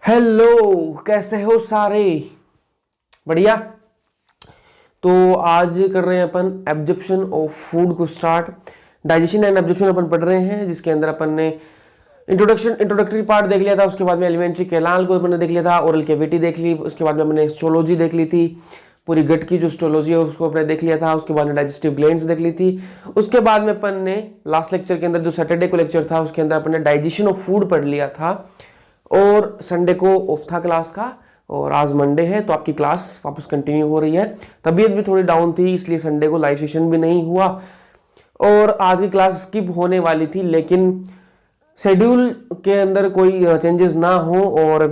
Hello, कैसे हो सारे? बढ़िया। तो आज कर रहे हैं अपन एब्जॉर्प्शन ऑफ फूड को स्टार्ट। डाइजेशन एंड एब्जॉर्प्शन अपन पढ़ रहे हैं, जिसके अंदर अपन ने इंट्रोडक्टरी पार्ट देख लिया था। उसके बाद में एलिमेंट्री कैनाल को अपन ने देख लिया था, ओरल कैविटी देख ली। उसके बाद में हमने हिस्टोलॉजी देख ली थी, पूरी गट की जो हिस्टोलॉजी है उसको अपने देख लिया था। उसके बाद में डाइजेस्टिव ग्लैंड्स देख ली थी। उसके बाद में अपन ने लास्ट लेक्चर के अंदर जो सैटरडे को लेक्चर था उसके अंदर अपन ने डाइजेशन ऑफ फूड पढ़ लिया था। और संडे को ऑफ था क्लास का, और आज मंडे है तो आपकी क्लास वापस कंटिन्यू हो रही है। तबीयत भी थोड़ी डाउन थी, इसलिए संडे को लाइव सेशन भी नहीं हुआ और आज की क्लास स्किप होने वाली थी, लेकिन शेड्यूल के अंदर कोई चेंजेस ना हो और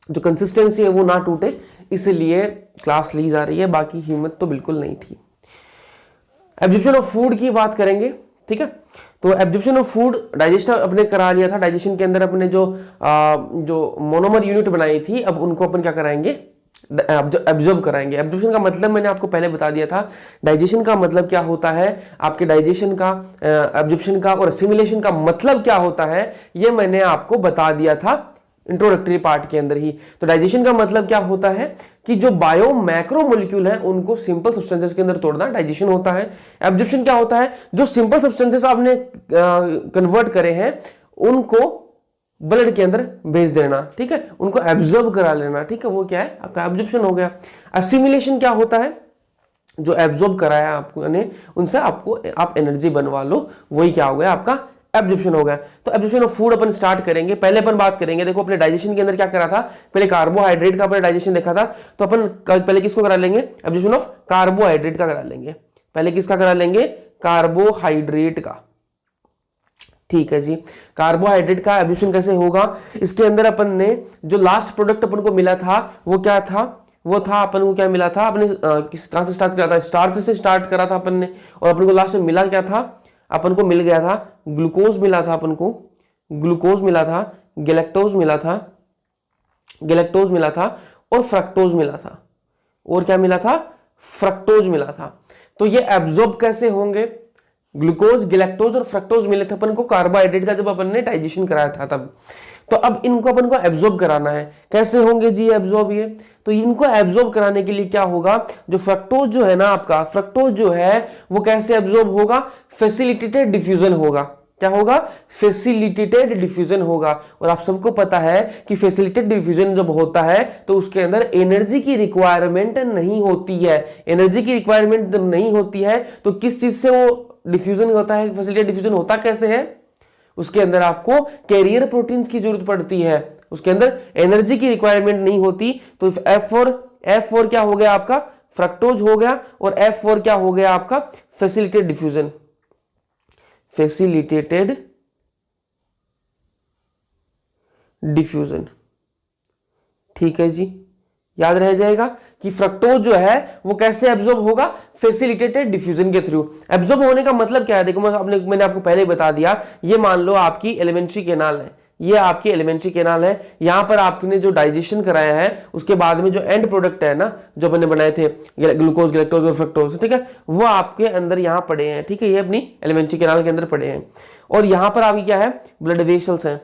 जो कंसिस्टेंसी है वो ना टूटे, इसलिए क्लास ली जा रही है। बाकी हिम्मत तो बिल्कुल नहीं थी। एब्जॉर्प्शन ऑफ फूड की बात करेंगे, ठीक है। तो एब्जॉर्प्शन ऑफ फूड डाइजेशन अपने करा लिया था। डाइजेशन के अंदर अपने जो मोनोमर यूनिट बनाई थी, अब उनको अपन क्या कराएंगे, एब्जॉर्ब कराएंगे। एब्जॉर्प्शन का मतलब मैंने आपको पहले बता दिया था। डाइजेशन का मतलब क्या होता है, आपके डाइजेशन का, एब्जॉर्प्शन का और असिमिलेशन का मतलब क्या होता है, ये मैंने आपको बता दिया था इंट्रोडक्टरी पार्ट के अंदर ही। तो डाइजेशन का मतलब क्या होता है कि जो बायो मैक्रो मोलिक्यूल है उनको सिंपल सब्सटेंसेस के अंदर तोड़ना डाइजेशन होता है। एब्जॉर्प्शन क्या होता है, जो सिंपल सब्सटेंसेस आपने कन्वर्ट करे हैं उनको ब्लड के अंदर भेज देना, ठीक है, उनको एब्जॉर्ब करा लेना, ठीक है, वो क्या है आपका एब्जॉर्प्शन हो गया। असिमिलेशन क्या होता है, जो एब्जॉर्ब कराया आपको ने उनसे आपको आप एनर्जी बनवा लो, वही क्या हो गया आपका एब्जॉर्प्शन हो गया। तो absorption of food upon start करेंगे। पहले अपन बात करेंगे, देखो अपने डाइजेशन के अंदर क्या करा था, पहले कार्बोहाइड्रेट का अपन डाइजेशन देखा था, तो अपन पहले किसको करा लेंगे, एब्जॉर्प्शन ऑफ कार्बोहाइड्रेट का करा लेंगे। पहले किसका करा लेंगे, कार्बोहाइड्रेट का, ठीक है जी। कार्बोहाइड्रेट का एब्जॉर्प्शन कैसे होगा, इसके अंदर अपन ने जो लास्ट प्रोडक्ट अपन को मिला था वो क्या था, वो था अपन को क्या मिला था, अपने कहां से स्टार्ट करा था, स्टार्च से स्टार्ट करा था अपन ने, और अपन को लास्ट में मिला क्या था, अपन को मिल गया था ग्लूकोज मिला था, अपन को ग्लूकोज मिला था, गैलेक्टोज मिला था, गैलेक्टोज मिला था और फ्रक्टोज मिला था, और क्या मिला था, फ्रक्टोज मिला था। तो ये एब्जॉर्ब कैसे होंगे, ग्लूकोज, गैलेक्टोज और फ्रक्टोज मिले थे अपन को कार्बोहाइड्रेट का जब अपन ने डाइजेशन कराया था तब। तो अब इनको अपन को एब्जॉर्ब कराना है, कैसे होंगे जी एब्जॉर्ब ये, तो इनको एब्जॉर्ब कराने के लिए क्या होगा, जो फ्रक्टोज जो है ना आपका, फ्रक्टोज जो है वो कैसे एब्जॉर्ब होगा, फैसिलिटेटेड डिफ्यूजन होगा। क्या होगा, फैसिलिटेटेड डिफ्यूजन होगा। और आप सबको पता है कि फैसिलिटेटेड डिफ्यूजन जब होता है तो उसके अंदर एनर्जी की रिक्वायरमेंट नहीं होती है। एनर्जी की रिक्वायरमेंट जब नहीं होती है तो किस चीज से वो डिफ्यूजन होता है, फैसिलिटेटेड डिफ्यूजन होता कैसे है, उसके अंदर आपको कैरियर प्रोटीन्स की जरूरत पड़ती है, उसके अंदर एनर्जी की रिक्वायरमेंट नहीं होती। तो F4 क्या हो गया आपका, फ्रक्टोज हो गया, और F4 क्या हो गया आपका, फैसिलिटेटेड डिफ्यूजन, फैसिलिटेटेड डिफ्यूजन, ठीक है जी। याद रह जाएगा कि फ्रक्टोज जो है वो कैसे एब्जॉर्ब होगा, फैसिलिटेटेड डिफ्यूजन के थ्रू। एब्जॉर्ब होने का मतलब क्या है, देखो मैंने आपको पहले बता दिया, ये मान लो आपकी एलिमेंट्री कैनाल है, ये आपकी एलिमेंट्री कैनाल है। यहां पर आपने जो डाइजेशन कराया है उसके बाद में जो एंड प्रोडक्ट है ना, जो अपने बनाए थे ग्लूकोज, गैलेक्टोज और फ्रक्टोज, ठीक है, वो आपके अंदर यहां पड़े हैं, ठीक है, ये अपनी एलिमेंट्री कैनाल के अंदर पड़े हैं। और यहां पर आपकी क्या है, ब्लड वेसल्स हैं,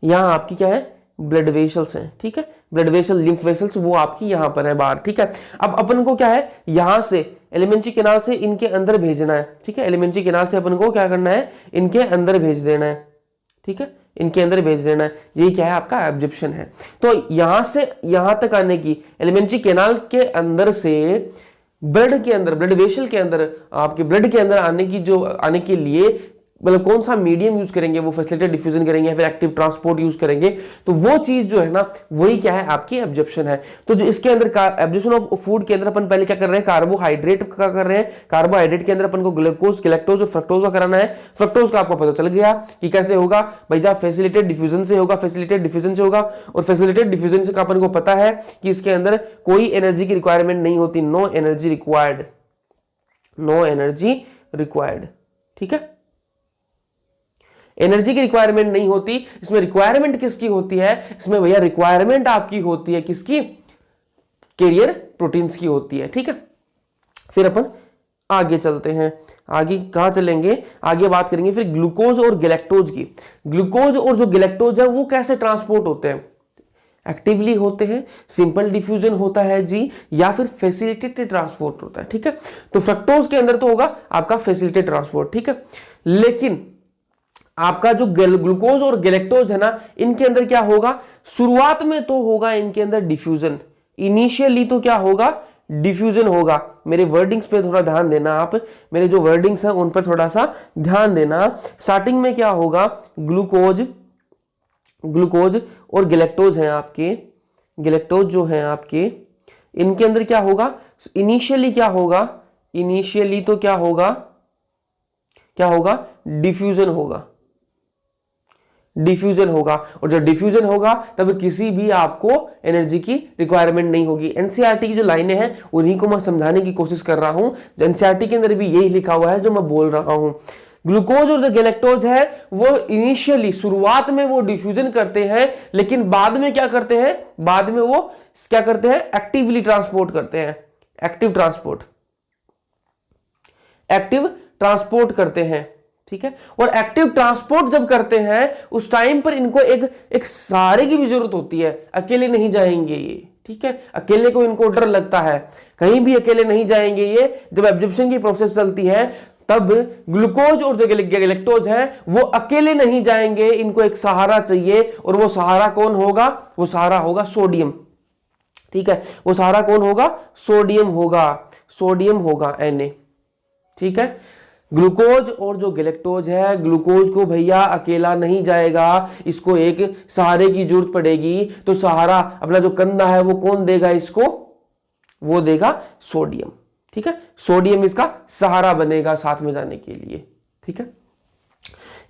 यहां आपकी क्या है, ब्लड वेसल्स हैं, ठीक है, ब्लड वेसल, लिम्फ वेसल्स, वो आपकी यहां पर है बाहर, ठीक है। अब अपन को क्या है, यहां से एलिमेंट्री कैनाल से इनके अंदर भेजना है, ठीक है, एलिमेंट्री कैनाल से अपन को क्या करना है, इनके अंदर भेज देना है, ठीक है, इनके अंदर भेज देना है। यही क्या है आपका एब्जॉर्प्शन है। तो यहां से यहां तक आने की, एलिमेंट्री कैनाल के अंदर से ब्लड के अंदर, ब्लड वेसल के अंदर, आपके ब्लड के अंदर आने के लिए मतलब कौन सा मीडियम यूज करेंगे, वो फैसिलिटेटेड डिफ्यूजन करेंगे या फिर एक्टिव ट्रांसपोर्ट यूज करेंगे, तो वो चीज जो है ना वही क्या है आपकी एब्जॉर्प्शन है। तो जो इसके अंदर एब्जॉर्प्शन ऑफ फूड के अंदर अपन पहले क्या कर रहे हैं, कार्बोहाइड्रेट का कर रहे हैं। कार्बोहाइड्रेट के अंदर अपन को ग्लूकोज, गैलेक्टोज और फ्रक्टोज का कराना है। फ्रक्टोज का आपको पता चल गया कि कैसे होगा भाई, जहां फैसिलिटेटेड डिफ्यूजन से होगा, फैसिलिटेटेड डिफ्यूजन से होगा, और फैसिलिटेटेड डिफ्यूजन से अपन को पता है कि इसके अंदर कोई एनर्जी की रिक्वायरमेंट नहीं होती, no energy required, no energy required, ठीक है, एनर्जी की रिक्वायरमेंट नहीं होती। इसमें रिक्वायरमेंट किसकी होती है, इसमें भैया रिक्वायरमेंट आपकी होती है किसकी, कैरियर प्रोटीन्स की होती है, ठीक है। फिर अपन आगे चलते हैं। आगे कहां चलेंगे, आगे बात करेंगे फिर ग्लूकोज और गैलेक्टोज की। ग्लूकोज और जो गैलेक्टोज है वो कैसे ट्रांसपोर्ट होते हैं, एक्टिवली होते हैं, सिंपल डिफ्यूजन होता है जी, या फिर फैसिलिटेटेड ट्रांसपोर्ट होता है। ठीक है, तो फ्रक्टोज के अंदर तो होगा आपका फैसिलिटेटेड ट्रांसपोर्ट। ठीक है, लेकिन आपका जो ग्लूकोज और गैलेक्टोज है ना, इनके अंदर क्या होगा, शुरुआत में तो होगा इनके अंदर डिफ्यूजन, इनिशियली तो क्या होगा, डिफ्यूजन होगा। मेरे वर्डिंग्स पे थोड़ा ध्यान देना, आप मेरे जो वर्डिंग्स हैं उन पर थोड़ा सा ध्यान देना। स्टार्टिंग में क्या होगा, ग्लूकोज और गैलेक्टोज हैं आपके, गैलेक्टोज जो हैं आपके, इनके अंदर क्या होगा, इनिशियली क्या होगा, इनिशियली तो क्या होगा, क्या होगा, डिफ्यूजन होगा, डिफ्यूजन होगा। और जब डिफ्यूजन होगा तब किसी भी आपको एनर्जी की रिक्वायरमेंट नहीं होगी। एनसीईआरटी की जो लाइनें हैं उन्हीं को मैं समझाने की कोशिश कर रहा हूं, एनसीईआरटी के अंदर भी यही लिखा हुआ है जो मैं बोल रहा हूं। ग्लूकोज और जो गैलेक्टोज है वो इनिशियली शुरुआत में वो डिफ्यूजन करते हैं, लेकिन बाद में क्या करते हैं, बाद में वो क्या करते हैं, एक्टिवली ट्रांसपोर्ट करते हैं, एक्टिव ट्रांसपोर्ट, एक्टिव ट्रांसपोर्ट करते हैं। ठीक है, और एक्टिव ट्रांसपोर्ट जब करते हैं उस टाइम पर इनको एक सहारे की भी जरूरत होती है, अकेले नहीं जाएंगे ये। ठीक है, अकेले को इनको डर लगता है, कहीं भी अकेले नहीं जाएंगे ये। जब एब्जॉर्प्शन की प्रोसेस चलती है तब ग्लूकोज और जो गैलेक्टोज है वो अकेले नहीं जाएंगे, इनको एक सहारा चाहिए, और वो सहारा कौन होगा, वो सहारा होगा सोडियम। ठीक है, वो सहारा कौन होगा, सोडियम होगा, सोडियम होगा Na। ठीक है, ग्लूकोज और जो गैलेक्टोज है, ग्लूकोज को भैया अकेला नहीं जाएगा, इसको एक सहारे की जरूरत पड़ेगी। तो सहारा अपना जो कंधा है वो कौन देगा इसको, वो देगा सोडियम। ठीक है, सोडियम इसका सहारा बनेगा साथ में जाने के लिए। ठीक है,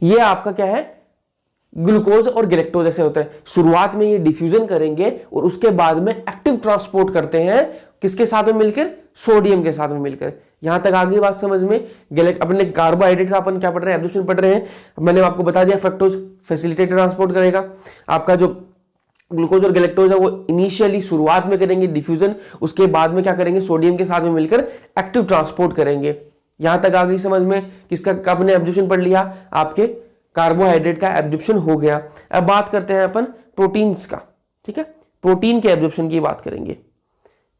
ये आपका क्या है, ग्लूकोज और गैलेक्टोज ऐसे होते हैं, शुरुआत में ये डिफ्यूजन करेंगे और उसके बाद में एक्टिव ट्रांसपोर्ट करते हैं, किसके साथ में मिलकर, सोडियम के साथ में मिलकर। यहां तक आगे बात समझ में। अपने कार्बोहाइड्रेट का अपन क्या पढ़ रहे हैं, एब्जॉर्प्शन पढ़ रहे हैं। मैंने आपको बता दिया फ्रक्टोज फैसिलिटेटेड ट्रांसपोर्ट करेगा, आपका जो ग्लूकोज और गैलेक्टोज है वो इनिशियली शुरुआत में करेंगे डिफ्यूजन, उसके बाद में क्या करेंगे, सोडियम के साथ में मिलकर एक्टिव ट्रांसपोर्ट करेंगे। यहां तक आ गई समझ में, किसका आपने एब्जॉर्प्शन पढ़ लिया, आपके कार्बोहाइड्रेट का एब्जॉर्प्शन हो गया। अब बात करते हैं अपन प्रोटीन्स का। ठीक है, प्रोटीन के एब्जॉर्प्शन की बात करेंगे।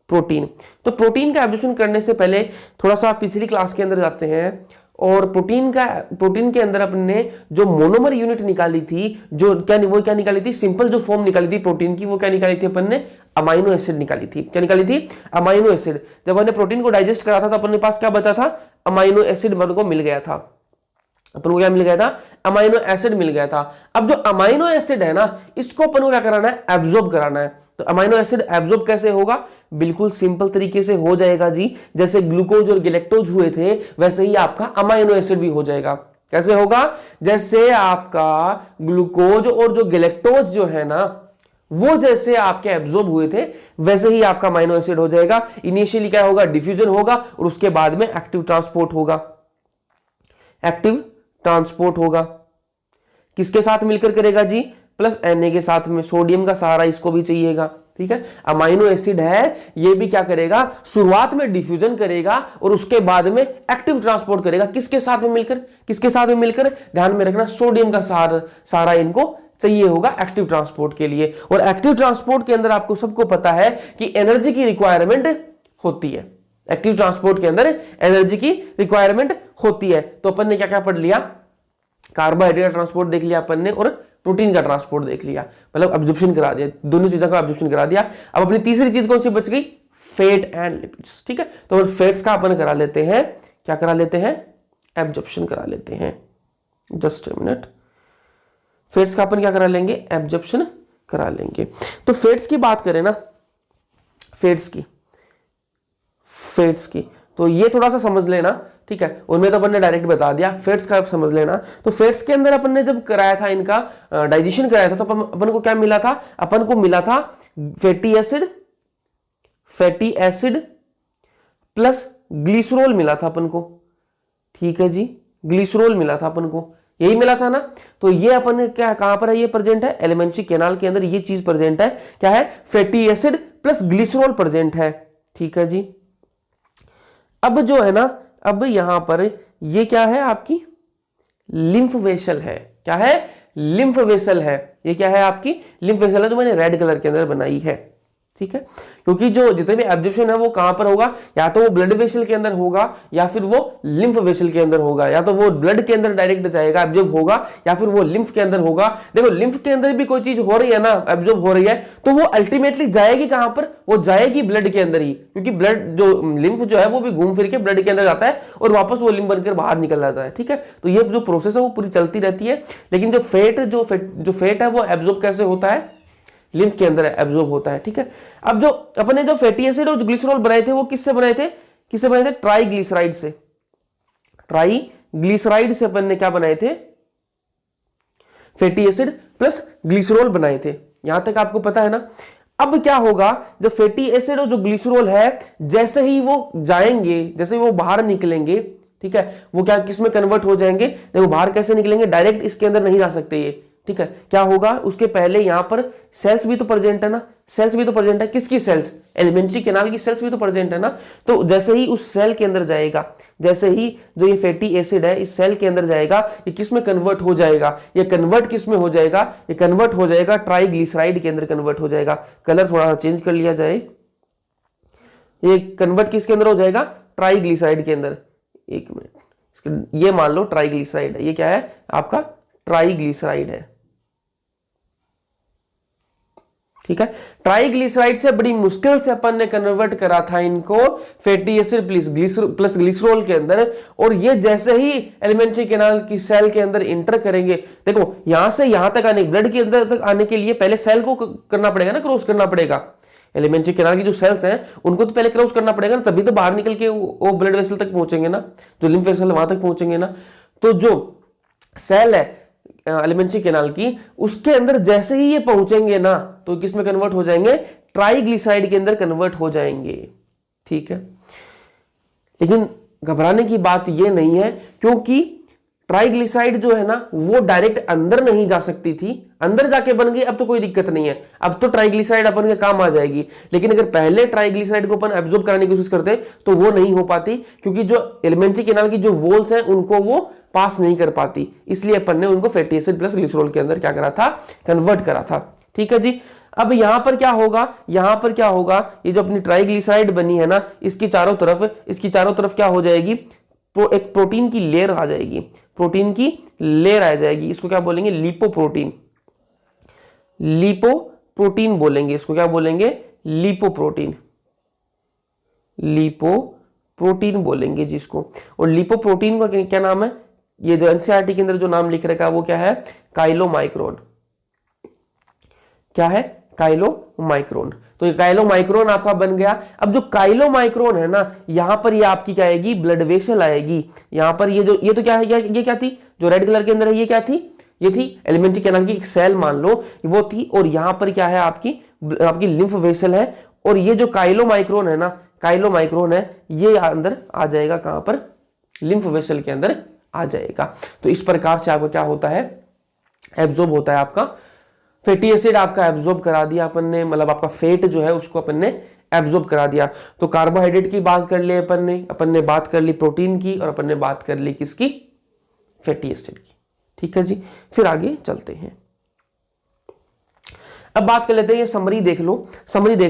प्रोटीन, तो प्रोटीन का एब्जॉर्प्शन करने से पहले थोड़ा सा पिछली क्लास के अंदर जाते हैं, और प्रोटीन के अंदर अपने जो मोनोमर यूनिट निकाली थी, जो क्या निकाली थी, सिंपल जो फॉर्म निकाली थी प्रोटीन की, वो क्या निकाली थी अपन ने, अमाइनो एसिड निकाली थी। क्या निकाली थी, अमाइनो एसिड। जब हमने प्रोटीन को डाइजेस्ट करा था तो अपने पास क्या बचा था, अमाइनो एसिड अपन को मिल गया था, अपन को क्या मिल गया था, अमाइनो एसिड मिल गया था। अब जो अमाइनो एसिड है ना, इसको अपन को क्या कराना है, एब्जॉर्ब कराना है। तो अमाइनो एसिड एब्जॉर्ब कैसे होगा, बिल्कुल सिंपल तरीके से हो जाएगा जी, जैसे ग्लूकोज और गैलेक्टोज हुए थे वैसे ही आपका अमाइनो एसिड भी हो जाएगा। कैसे होगा, जैसे आपका ग्लूकोज और जो गैलेक्टोज जो है ना, वो जैसे आपके एब्जॉर्ब हुए थे वैसे ही आपका अमाइनो एसिड हो जाएगा। इनिशियली क्या होगा, डिफ्यूजन होगा, और उसके बाद में एक्टिव ट्रांसपोर्ट होगा, एक्टिव ट्रांसपोर्ट होगा। किसके साथ मिलकर करेगा जी, प्लस Na के साथ में, सोडियम का सहारा इसको भी चाहिएगा। ठीक है, अमाइनो एसिड है, ये भी क्या करेगा, शुरुआत में डिफ्यूजन करेगा और उसके बाद में एक्टिव ट्रांसपोर्ट करेगा। किसके साथ में मिलकर, किसके साथ में मिलकर, ध्यान में रखना, सोडियम का सहारा इनको चाहिए होगा एक्टिव ट्रांसपोर्ट के लिए। और एक्टिव ट्रांसपोर्ट के अंदर आपको सबको पता है कि एनर्जी की रिक्वायरमेंट होती है, एक्टिव ट्रांसपोर्ट के अंदर एनर्जी की रिक्वायरमेंट होती है। तो अपन ने क्या क्या पढ़ लिया, कार्बोहाइड्रेट ट्रांसपोर्ट देख लिया अपन ने, और प्रोटीन का ट्रांसपोर्ट देख लिया, मतलब एब्जॉर्प्शन करा दिया, दोनों चीजों का एब्जॉर्प्शन करा दिया। अब अपनी तीसरी चीज कौन सी बच गई, फैट एंड लिपिड्स। ठीक है, तो फैट्स का अपन करा लेते हैं, क्या करा लेते हैं, एब्जॉर्प्शन करा लेते हैं। जस्ट अ मिनट, फैट्स का अपन क्या करा लेंगे, एब्जॉर्प्शन करा लेंगे। तो फैट्स की बात करें ना, फैट्स की तो ये थोड़ा सा समझ लेना। ठीक है, उनमें तो अपन ने डायरेक्ट बता दिया, फैट्स का समझ लेना। तो फैट्स के अंदर अपन ने जब कराया था, इनका डाइजेशन कराया था, तो अपन को क्या मिला था, अपन को मिला था फैटी एसिड प्लस ग्लिसरॉल मिला था अपन को। ठीक है जी, ग्लिसरॉल मिला था अपन को, यही मिला था ना। तो ये अपन ने क्या, कहां पर है ये प्रेजेंट है, एलिमेंट्री कैनाल के अंदर ये चीज प्रेजेंट है, क्या है, fatty acid plus glycerol present है। ठीक है जी, अब जो है ना, अब यहां पर ये क्या है, आपकी लिम्फ वेसल है। क्या है, लिम्फ वेसल है। ये क्या है, आपकी लिम्फ वेसल है, जो मैंने रेड कलर के अंदर बनाई है। ठीक है, क्योंकि जो जितने भी एब्जॉर्प्शन है वो कहां पर होगा, या तो वो ब्लड वेसल के अंदर होगा या फिर वो लिम्फ वेसल के अंदर होगा, या तो वो ब्लड के अंदर डायरेक्ट जाएगा एब्जॉर्ब होगा, या फिर वो लिम्फ के अंदर होगा। देखो लिम्फ के अंदर भी कोई चीज हो रही है ना, एब्जॉर्ब हो रही है, तो वो अल्टीमेटली जाएगी कहां पर, वो जाएगी ब्लड के अंदर ही, क्योंकि ब्लड जो लिम्फ जो है वो भी घूम फिर के ब्लड के अंदर जाता है और वापस वो लिम्फ बनकर बाहर निकल जाता है। ठीक है, तो ये जो प्रोसेस है वो पूरी चलती रहती है। लेकिन जो फैट है वो एब्जॉर्ब कैसे होता है, लिम्फ के अंदर एब्जॉर्ब होता है। ठीक है, अब जो अपने जो फैटी एसिड और ग्लिसरॉल बनाए थे वो किससे बनाए थे, ट्राइग्लिसराइड से। ट्राइग्लिसराइड से अपन ने क्या बनाए थे, फैटी एसिड प्लस ग्लिसरॉल बनाए थे। यहां तक आपको पता है ना। अब क्या होगा, जो फैटी एसिड और जो ग्लिसरॉल है, जैसे ही वो जाएंगे, जैसे ही वो बाहर निकलेंगे, ठीक है, वो क्या किस में कन्वर्ट हो जाएंगे, देखो बाहर कैसे निकलेंगे, डायरेक्ट इसके अंदर नहीं जा सकते ये। ठीक है, क्या होगा, उसके पहले यहां पर सेल्स भी तो प्रेजेंट है ना, सेल्स भी तो प्रेजेंट है। किसकी सेल्स, एलिमेंट्री कैनाल की सेल्स भी तो प्रेजेंट है ना। तो जैसे ही उस सेल के अंदर जाएगा, जैसे ही जो ये फैटी एसिड है इस सेल के अंदर जाएगा, ये किस में कन्वर्ट हो जाएगा, ये कन्वर्ट किस में हो जाएगा, ये कन्वर्ट हो जाएगा ट्राइग्लिसराइड के अंदर कन्वर्ट हो जाएगा। कलर थोड़ा सा चेंज कर लिया जाए, ये कन्वर्ट किसके अंदर हो जाएगा, ट्राइग्लिसराइड के अंदर। एक मिनट, ये मान लो ट्राइग्लिसराइड है, ये क्या है आपका, ट्राइग्लिसराइड है। ठीक है, ट्राइग्लिसराइड से बड़ी मुश्किल से अपन ने कन्वर्ट करा था इनको फैटी एसिड प्लस ग्लिसरॉल के अंदर, और ये जैसे ही एलिमेंट्री कैनाल की सेल के अंदर इंटर करेंगे, देखो यहां से यहां तक आने, ब्लड के अंदर तक आने के लिए पहले सेल को करना पड़ेगा ना, क्रॉस करना पड़ेगा। एलिमेंट्री कैनाल की जो सेल्स हैं उनको तो पहले क्रॉस करना पड़ेगा ना, तभी तो बाहर निकल के वो ब्लड वेसल तक पहुंचेंगे ना, जो लिम्फ वेसल वहां तक पहुंचेंगे ना। तो जो सेल है एलिमेंट्री कैनाल की, उसके अंदर जैसे ही ये पहुंचेंगे ना, तो किस में कन्वर्ट हो जाएंगे, ट्राइग्लिसराइड के अंदर कन्वर्ट हो जाएंगे। ठीक है, लेकिन घबराने की बात ये नहीं है, क्योंकि ट्राइग्लिसराइड जो है ना वो डायरेक्ट अंदर नहीं जा सकती थी, अंदर जाके बन गई, अब तो कोई दिक्कत नहीं है, अब तो ट्राइग्लिसराइड अपन के काम आ जाएगी। लेकिन अगर पहले ट्राइग्लिसराइड को अपन एब्जॉर्ब कराने की कोशिश करते तो वो नहीं हो पाती, क्योंकि जो एलिमेंट्री कैनाल की जो वॉल्स हैं उनको वो पास नहीं कर पाती, इसलिए अपन ने उनको फैटी एसिड प्लस ग्लिसरॉल के अंदर क्या करा था, कन्वर्ट करा था। ठीक है जी, अब यहां पर क्या होगा, यहां पर क्या होगा, ये जो अपनी ट्राइग्लिसराइड बनी है ना, इसकी चारों तरफ क्या हो जाएगी, एक प्रोटीन की लेयर आ जाएगी, प्रोटीन की लेयर आ जाएगी। इसको क्या बोलेंगे, लिपोप्रोटीन, लिपोप्रोटीन बोलेंगे इसको, क्या बोलेंगे, लिपोप्रोटीन, लिपोप्रोटीन बोलेंगे जिसको। और लिपोप्रोटीन का क्या नाम है, ये जो एनसीईआरटी के अंदर जो नाम लिख रखा है वो क्या है, काइलोमाइक्रोन। क्या है, काइलोमाइक्रोन। तो ये काइलोमाइक्रोन आपका बन गया। अब जो काइलोमाइक्रोन है ना, यहां पर ये आपकी क्या आएगी, ब्लड वेसल आएगी। यहां पर ये तो क्या है, ये क्या थी, जो रेड कलर के अंदर है, ये क्या थी, ये थी एलिमेंट्री कैनाल की एक सेल मान लो वो थी, और यहां पर क्या है, आपकी लिम्फ वेसल है। और ये जो काइलोमाइक्रोन है ना, काइलोमाइक्रोन है, ये अंदर आ जाएगा, कहां पर, लिम्फ वेसल के अंदर आ जाएगा। तो इस प्रकार से आपका क्या होता है, एब्जॉर्ब होता है आपका फैटी एसिड, आपका एब्जॉर्ब करा दिया अपन ने, मतलब आपका फैट जो है उसको अपन ने एब्जॉर्ब करा दिया। तो कार्बोहाइड्रेट की बात कर ली अपन ने बात कर ली प्रोटीन की, और अपन ने बात कर ली किसकी, फैटी एसिड की। ठीक है जी, फिर आगे चलते हैं। अब बात कर लेते हैं, ये समरी देख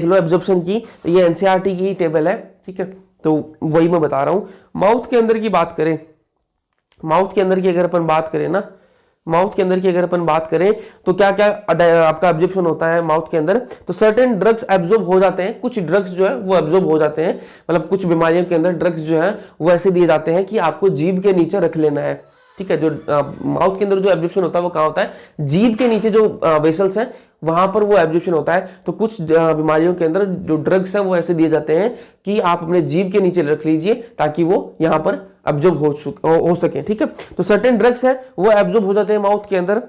लो एब्जॉर्प्शन की। ये एनसीईआरटी की टेबल है। ठीक है, तो वही मैं बता रहा हूं। माउथ के अंदर की बात करें, माउथ के अंदर की अगर अपन बात करें ना, माउथ के अंदर की अगर अपन बात करें तो क्या क्या आपका एब्जॉर्प्शन होता है माउथ के अंदर। तो सर्टेन ड्रग्स एब्जॉर्ब हो जाते हैं, कुछ ड्रग्स जो है वो एब्जॉर्ब हो जाते हैं, मतलब कुछ बीमारियों के अंदर ड्रग्स जो है वो ऐसे दिए जाते हैं कि आपको जीभ के नीचे रख लेना है। ठीक है, जो माउथ के अंदर जो एब्जॉर्प्शन होता है वो कहाँ होता है, जीभ के नीचे जो वेसल्स हैं वहां पर वो एब्जॉर्प्शन होता है। तो कुछ बीमारियों के अंदर जो ड्रग्स हैं वो ऐसे दिए जाते हैं कि आप अपने जीभ के नीचे रख लीजिए ताकि वो यहाँ पर एब्जॉर्ब हो सके। ठीक है, तो सर्टेन ड्रग्स है वो एब्जॉर्ब हो जाते हैं माउथ के अंदर,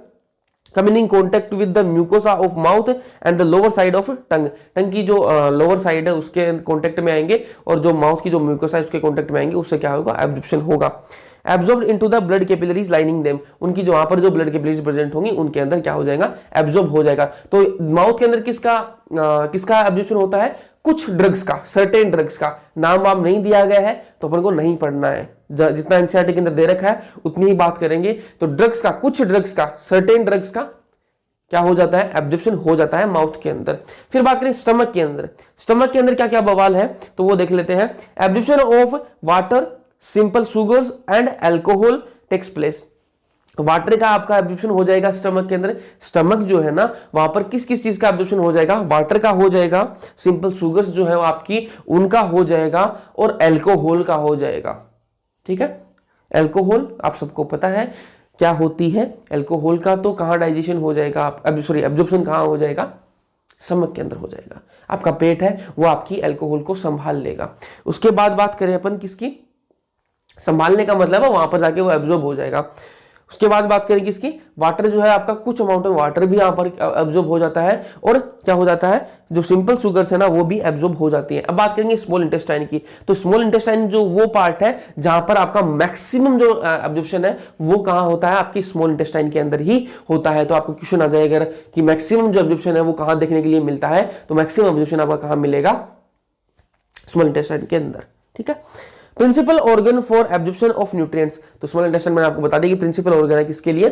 coming in contact with the mucosa of mouth and the lower side of tongue. Tongue की जो लोअर साइड है उसके कॉन्टेक्ट में आएंगे, और जो माउथ की जो म्यूकोसा है उसके कॉन्टेक्ट में आएंगे, उससे क्या होगा, एब्जॉर्प्शन होगा। Absorb into the blood capillaries lining them, उनकी जो वहां पर जो ब्लड कैपिलरीज प्रेजेंट होंगी उनके अंदर क्या हो जाएगा, एब्जॉर्ब हो जाएगा। तो माउथ के अंदर किसका एब्जॉर्प्शन होता है, कुछ ड्रग्स का, सर्टेन ड्रग्स का नाम वाम नहीं दिया गया है तो अपन को नहीं पढ़ना है, जितना एनसीईआरटी के अंदर दे रखा है उतनी ही बात करेंगे। तो ड्रग्स का, कुछ ड्रग्स का, सर्टेन ड्रग्स का क्या हो जाता है, एब्जॉर्प्शन हो जाता है माउथ के अंदर। फिर बात करें स्टमक के अंदर, स्टमक के अंदर क्या क्या बवाल है तो वो देख लेते हैं। Absorption of water, simple sugars and alcohol takes place. Water का आपका एब्जॉर्प्शन हो जाएगा स्टमक के अंदर। स्टमक जो है ना वहां पर किस किस चीज का एब्जॉर्प्शन हो जाएगा, वाटर का हो जाएगा, सिंपल शुगर्स जो है वो आपकी उनका हो जाएगा और अल्कोहल का हो जाएगा। ठीक है, अल्कोहल आप सबको पता है क्या होती है, अल्कोहल का तो कहां डाइजेशन हो जाएगा, एब्जॉर्प्शन कहां हो जाएगा, स्टमक के अंदर हो जाएगा। आपका पेट है वो आपकी अल्कोहल को संभाल लेगा। उसके बाद बात करें अपन किसकी, संभालने का मतलब है वहां पर जाके वो एब्जॉर्ब हो जाएगा। उसके बाद बात करें किसकी, वाटर जो है आपका, कुछ अमाउंट में वाटर भी यहां पर एब्जॉर्ब हो जाता है और क्या हो जाता है, जो सिंपल शुगर्स है ना वो भी एब्जॉर्ब हो जाती है। अब बात करेंगे स्मॉल इंटेस्टाइन की, तो स्मॉल इंटेस्टाइन जो वो पार्ट है जहां पर आपका मैक्सिमम जो एब्जॉर्प्शन है वो कहां होता है, आपकी स्मॉल इंटेस्टाइन के अंदर ही होता है। तो आपको क्वेश्चन आ जाएगा कि मैक्सिमम जो एब्जॉर्प्शन है वो कहां देखने के लिए मिलता है, तो मैक्सिमम एब्जॉर्प्शन आपका कहां मिलेगा, स्मॉल इंटेस्टाइन के अंदर। ठीक है, principal organ for absorption of nutrients, तो स्मॉल इंटेस्टाइन मैंने आपको बता दिया कि प्रिंसिपल ऑर्गन है किसके लिए,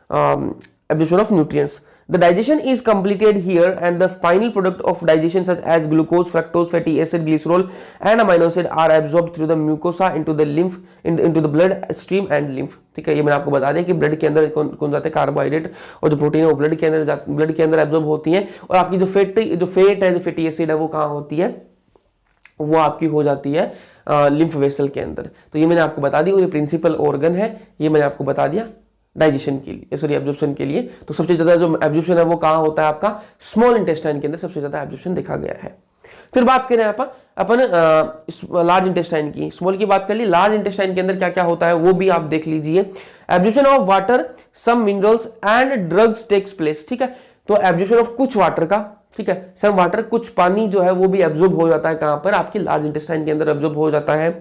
absorption of nutrients. The digestion is completed here and the final product of digestion such as glucose, fructose, fatty acid, glycerol and amino acid are absorbed through the mucosa into the lymph, into the blood stream and lymph. ठीक है, ये मैंने आपको बता दिया कि blood के अंदर कौन जाते हैं, कार्बोहाइड्रेट और जो प्रोटीन है वो ब्लड के अंदर एब्जॉर्ब होती है, और आपकी जो फैट है, जो फैटी एसिड है वो कहां होती है, वो आपकी हो जाती है लिम्फ वेसल के अंदर। तो ये मैंने आपको बता दी, और ये प्रिंसिपल ऑर्गन है, ये मैंने आपको बता दिया डाइजेशन के लिए, सॉरी एब्जॉर्प्शन के लिए। तो सबसे ज्यादा जो एब्जॉर्प्शन है वो कहां होता है, आपका स्मॉल इंटेस्टाइन के अंदर सबसे ज्यादा एब्जॉर्प्शन देखा गया है। फिर बात करें अपन लार्ज इंटेस्टाइन की, स्मॉल की बात कर ली, लार्ज इंटेस्टाइन के अंदर क्या क्या होता है वो भी आप देख लीजिए। Absorption of water, some minerals and drugs takes place. ठीक है, तो एब्जॉर्प्शन ऑफ कुछ वाटर का, ठीक है, सम वाटर, कुछ पानी जो है वो भी एब्जॉर्ब हो जाता है, कहां पर, आपकी लार्ज इंटेस्टाइन के अंदर एब्जॉर्ब हो जाता है।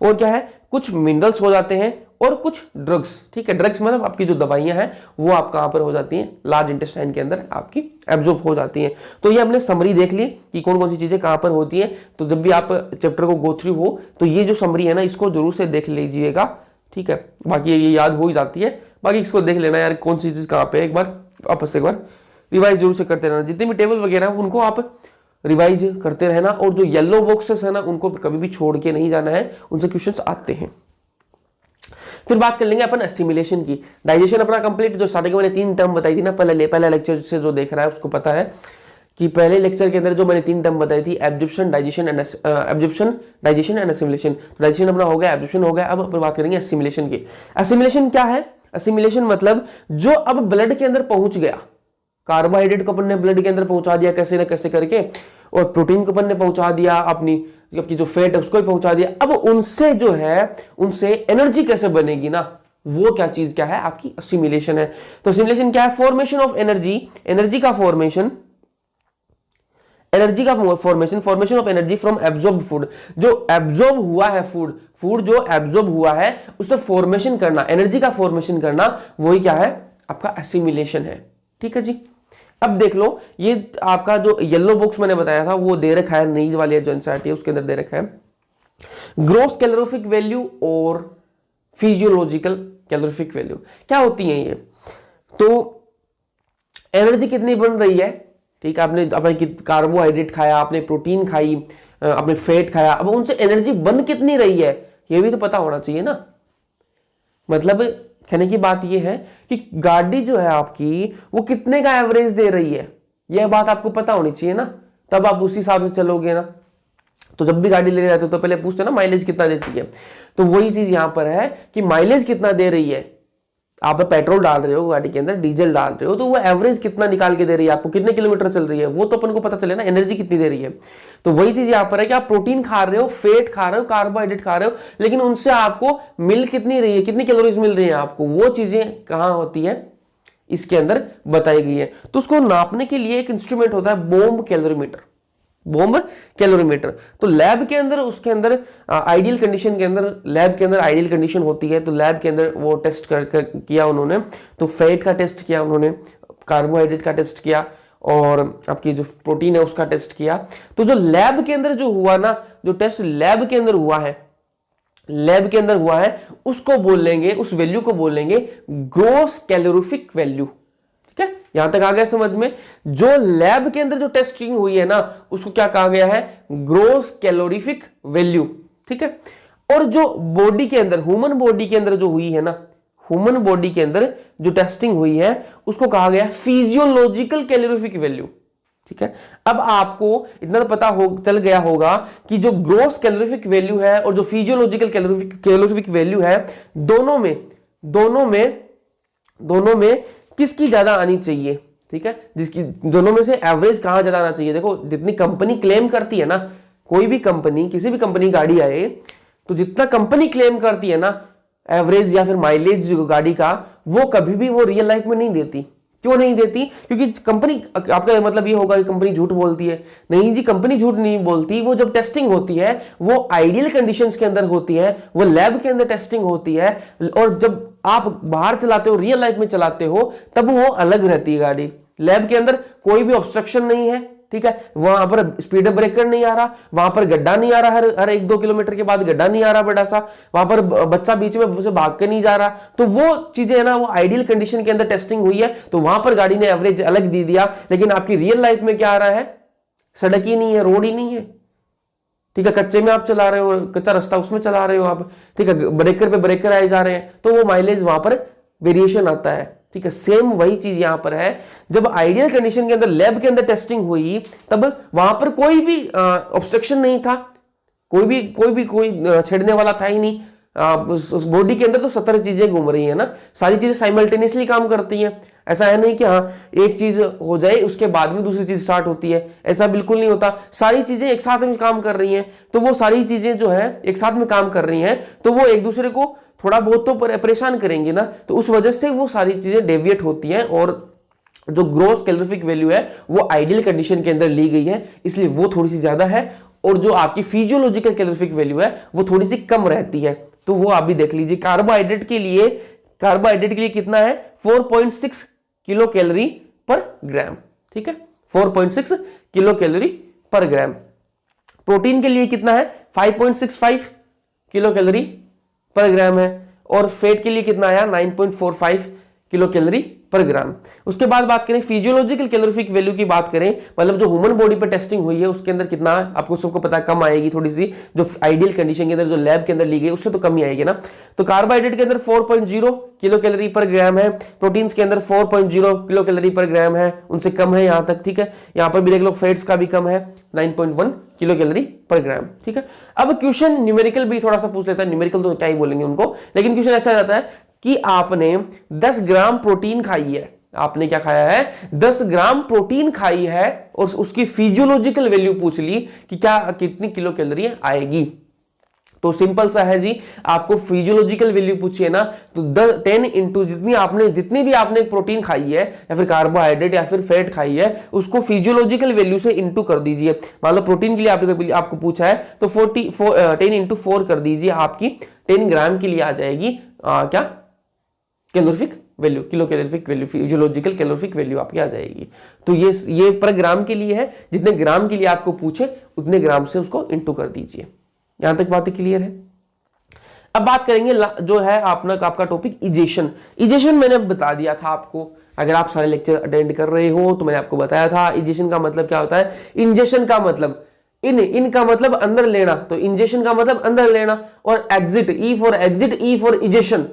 और क्या है, कुछ मिनरल्स हो जाते हैं और कुछ ड्रग्स। ठीक है, ड्रग्स मतलब आपकी जो दवाइयां हैं वो आप कहां पर हो जाती हैं, लार्ज इंटेस्टाइन के अंदर आपकी एब्जॉर्ब हो जाती हैं। तो ये हमने समरी देख ली कि कौन कौन सी चीजें कहां पर होती हैं। तो जब भी आप चैप्टर को गो थ्रू हो तो ये जो समरी है ना इसको जरूर से देख लीजिएगा। ठीक है, बाकी ये याद हो ही जाती है, बाकी इसको देख लेना यार कौन सी चीज कहां पे, एक बार वापस एक बार रिवाइज जरूर से करते रहना। जितने भी टेबल वगैरह हैं उनको आप रिवाइज करते रहना, और जो येलो बॉक्सेस है ना उनको कभी भी छोड़ के नहीं जाना है, उनसे क्वेश्चंस आते हैं। फिर बात कर लेंगे अपन असिमिलेशन की। डाइजेशन अपना कंप्लीट, जो स्टार्टिंग में मैंने 3 टर्म बताई थी ना, पहले लेक्चर से जो देख रहा है उसको पता है कि पहले लेक्चर के अंदर जो मैंने 3 टर्म बताई थी, एब्जॉर्प्शन, डाइजेशन एंड असिमिलेशन। तो डाइजेशन अपना हो गया, एब्जॉर्प्शन हो गया। अब अपन बात करेंगे असिमिलेशन की। असिमिलेशन क्या है, असिमिलेशन मतलब जो अब ब्लड के अंदर पहुंच गया, कार्बोहाइड्रेट को अपन ने ब्लड के अंदर पहुंचा दिया कैसे ना कैसे करके, और प्रोटीन को अपन ने पहुंचा दिया, आपकी जो फैट है उसको भी पहुंचा दिया। अब उनसे जो है, उनसे एनर्जी कैसे बनेगी ना, वो क्या चीज क्या है, आपकी असिमिलेशन है। तो असिमिलेशन क्या है, फॉर्मेशन ऑफ एनर्जी, एनर्जी का formation formation of energy from absorb food. जो एब्जॉर्ब हुआ है फूड जो एब्जॉर्ब हुआ है उससे फॉर्मेशन करना, एनर्जी का फॉर्मेशन करना, वही क्या है, आपका असिमिलेशन है। ठीक है जी, अब देख लो, ये आपका जो येलो बॉक्स मैंने बताया था वो दे रखा है, नई वाली जो एनसीईआरटी है उसके अंदर दे रखा है ग्रोस कैलोरीफिक वैल्यू और फिजियोलॉजिकल कैलोरीफिक वैल्यू। क्या होती है ये, तो एनर्जी कितनी बन रही है, ठीक है, आपने कार्बोहाइड्रेट खाया, आपने प्रोटीन खाई, आपने फैट खाया, अब उनसे एनर्जी बन कितनी रही है ये भी तो पता होना चाहिए ना। मतलब कहने की बात यह है कि गाड़ी जो है आपकी वो कितने का एवरेज दे रही है, यह बात आपको पता होनी चाहिए ना, तब आप उसी हिसाब से चलोगे ना। तो जब भी गाड़ी लेने जाते हो तो पहले पूछते ना माइलेज कितना देती है, तो वही चीज यहां पर है कि माइलेज कितना दे रही है। आप पेट्रोल डाल रहे हो गाड़ी के अंदर, डीजल डाल रहे हो, तो वो एवरेज कितना निकाल के दे रही है आपको, कितने किलोमीटर चल रही है, वो तो अपन को पता चले ना, एनर्जी कितनी दे रही है। तो वही चीज यहां पर है कि आप प्रोटीन खा रहे हो, फैट खा रहे हो, कार्बोहाइड्रेट खा रहे हो, लेकिन उनसे आपको मिल कितनी रही है, कितनी कैलोरीज मिल रही है आपको, वो चीजें कहां होती है, इसके अंदर बताई गई है। तो उसको नापने के लिए एक इंस्ट्रूमेंट होता है बॉम्ब कैलोरीमीटर। Bomb calorimeter. तो लैब के अंदर, उसके अंदर आइडियल कंडीशन के अंदर, लैब के अंदर आइडियल कंडीशन होती है, तो लैब के अंदर वो टेस्ट किया उन्होंने, तो फैट का टेस्ट किया उन्होंने, कार्बोहाइड्रेट का टेस्ट किया, और आपकी जो प्रोटीन है उसका टेस्ट किया। तो जो लैब के अंदर जो हुआ ना, जो टेस्ट लैब के अंदर हुआ है, लैब के अंदर हुआ है, उसको बोल लेंगे, उस वैल्यू को बोल लेंगे ग्रॉस कैलोरीफिक वैल्यू। ठीक है, यहां तक आ गया समझ में? जो लैब के अंदर जो टेस्टिंग हुई है ना, उसको क्या कहा गया है? Gross calorific value. ठीक है, और जो बॉडी के अंदर, ह्यूमन बॉडी के अंदर जो हुई है ना, ह्यूमन बॉडी के अंदर जो टेस्टिंग हुई है, उसको कहा गया फिजियोलॉजिकल कैलोरीफिक वैल्यू। ठीक है, अब आपको इतना तो पता चल गया होगा कि जो ग्रॉस कैलोरीफिक वैल्यू है और जो फिजियोलॉजिकल कैलोरीफिक वैल्यू है, दोनों में किसकी ज्यादा आनी चाहिए। ठीक है, जिसकी दोनों में से एवरेज कहां ज्यादा आना चाहिए। देखो, जितनी कंपनी क्लेम करती है ना, कोई भी कंपनी, किसी भी कंपनी गाड़ी आए, तो जितना कंपनी क्लेम करती है ना एवरेज या फिर माइलेज जो गाड़ी का, वो कभी भी वो रियल लाइफ में नहीं देती। क्यों नहीं देती? क्योंकि कंपनी, आपका मतलब ये होगा कि कंपनी झूठ बोलती है। नहीं जी, कंपनी झूठ नहीं बोलती। वो जब टेस्टिंग होती है वो आइडियल कंडीशंस के अंदर होती है, वो लैब के अंदर टेस्टिंग होती है, और जब आप बाहर चलाते हो, रियल लाइफ में चलाते हो, तब वो अलग रहती है गाड़ी। लैब के अंदर कोई भी ऑब्स्ट्रक्शन नहीं है। ठीक है, वहां पर स्पीड ब्रेकर नहीं आ रहा, वहां पर गड्ढा नहीं आ रहा, हर 1-2 किलोमीटर के बाद गड्ढा नहीं आ रहा बड़ा सा, वहां पर बच्चा बीच में से भाग के नहीं जा रहा। तो वो चीजें है ना, वो आइडियल कंडीशन के अंदर टेस्टिंग हुई है, तो वहां पर गाड़ी ने एवरेज अलग दे दिया। लेकिन आपकी रियल लाइफ में क्या आ रहा है? सड़क ही नहीं है, रोड ही नहीं है। ठीक है, कच्चे में आप चला रहे हो, कच्चा रास्ता उसमें चला रहे हो आप। ठीक है, ब्रेकर पे ब्रेकर आए जा रहे हैं, तो वो माइलेज वहां पर वेरिएशन आता है। ठीक है, सेम वही चीज यहां पर है। जब आइडियल कंडीशन के अंदर, लैब के अंदर टेस्टिंग हुई, तब वहां पर कोई भी ऑब्स्ट्रक्शन नहीं था, कोई छेड़ने वाला था ही नहीं। उस बॉडी के अंदर तो 17 चीजें घूम रही है ना, सारी चीजें साइमल्टेनियसली काम करती हैं। ऐसा है नहीं कि हाँ एक चीज हो जाए उसके बाद में दूसरी चीज स्टार्ट होती है, ऐसा बिल्कुल नहीं होता। सारी चीजें एक साथ में काम कर रही हैं, तो वो सारी चीजें जो है एक साथ में काम कर रही हैं, तो वो एक दूसरे को थोड़ा बहुत तो परेशान करेंगे ना, तो उस वजह से वो सारी चीजें डेविएट होती हैं, और जो ग्रॉस कैलोरीफिक वैल्यू है वो आइडियल कंडीशन के अंदर ली गई है, इसलिए वो थोड़ी सी ज्यादा है, और जो आपकी फिजियोलॉजिकल कैलोरीफिक वैल्यू है वो थोड़ी सी कम रहती है। तो वो आप भी देख लीजिए। कार्बोहाइड्रेट के लिए कितना है? 4.6 किलो कैलोरी पर ग्राम। ठीक है, 4.6 किलो कैलोरी पर ग्राम। प्रोटीन के लिए कितना है? 5.65 किलो कैलोरी पर ग्राम है, और फैट के लिए कितना आया? 9.45 किलो कैलोरी पर ग्राम। उसके बाद बात करें फिजियोलॉजिकल कैलोरीफिक वैल्यू की बात करें, मतलब जो ह्यूमन बॉडी पर टेस्टिंग हुई है उसके अंदर कितना, आपको सबको पता है कम आएगी थोड़ी सी, जो आइडियल कंडीशन के अंदर जो लैब के अंदर ली गई उससे तो कम ही आएगी ना। तो कार्बोहाइड्रेट के अंदर 4.0 किलो कैलोरी पर ग्राम है, प्रोटीन्स के अंदर 4.0 किलो कैलोरी पर ग्राम है, उनसे कम है यहां तक। ठीक है, यहां पर भी देख लो फैट्स का भी कम है, 9.1 किलो कैलोरी पर ग्राम। ठीक है, अब क्वेश्चन न्यूमेरिकल भी थोड़ा सा पूछ लेता है, न्यूमेरिकल तो क्या ही बोलेंगे उनको, लेकिन क्वेश्चन ऐसा रहता है कि आपने 10 ग्राम प्रोटीन खाई है, आपने क्या खाया है? 10 ग्राम प्रोटीन खाई है, और उसकी फिजियोलॉजिकल वैल्यू पूछ ली कि क्या कितनी किलो कैलोरी आएगी। तो सिंपल सा है जी, आपको फिजियोलॉजिकल वैल्यू पूछिए ना, तो 10 इंटू जितनी भी आपने प्रोटीन खाई है या फिर कार्बोहाइड्रेट या फिर फैट खाई है, उसको फिजियोलॉजिकल वैल्यू से इंटू कर दीजिए। मान लो प्रोटीन के लिए आपको पूछा है, तो 10 इंटू 4 कर दीजिए, आपकी 10 ग्राम के लिए आ जाएगी क्या? Calorific value, kilo calorific value, physiological calorific value आपकी आ जाएगी। तो ये पर ग्राम के लिए है, जितने ग्राम के लिए आपको पूछे उतने ग्राम से उसको इंटू कर दीजिए। यहां तक बातें क्लियर है? अब बात करेंगे जो है आपका टॉपिक इजेशन। इजेशन मैंने बता दिया था आपको, अगर आप सारे लेक्चर अटेंड कर रहे हो तो मैंने आपको बताया था इजेशन का मतलब क्या होता है। इंजेशन का मतलब इन का मतलब अंदर लेना, तो इंजेशन का मतलब अंदर लेना, और एग्जिट, ई फॉर इजेशन।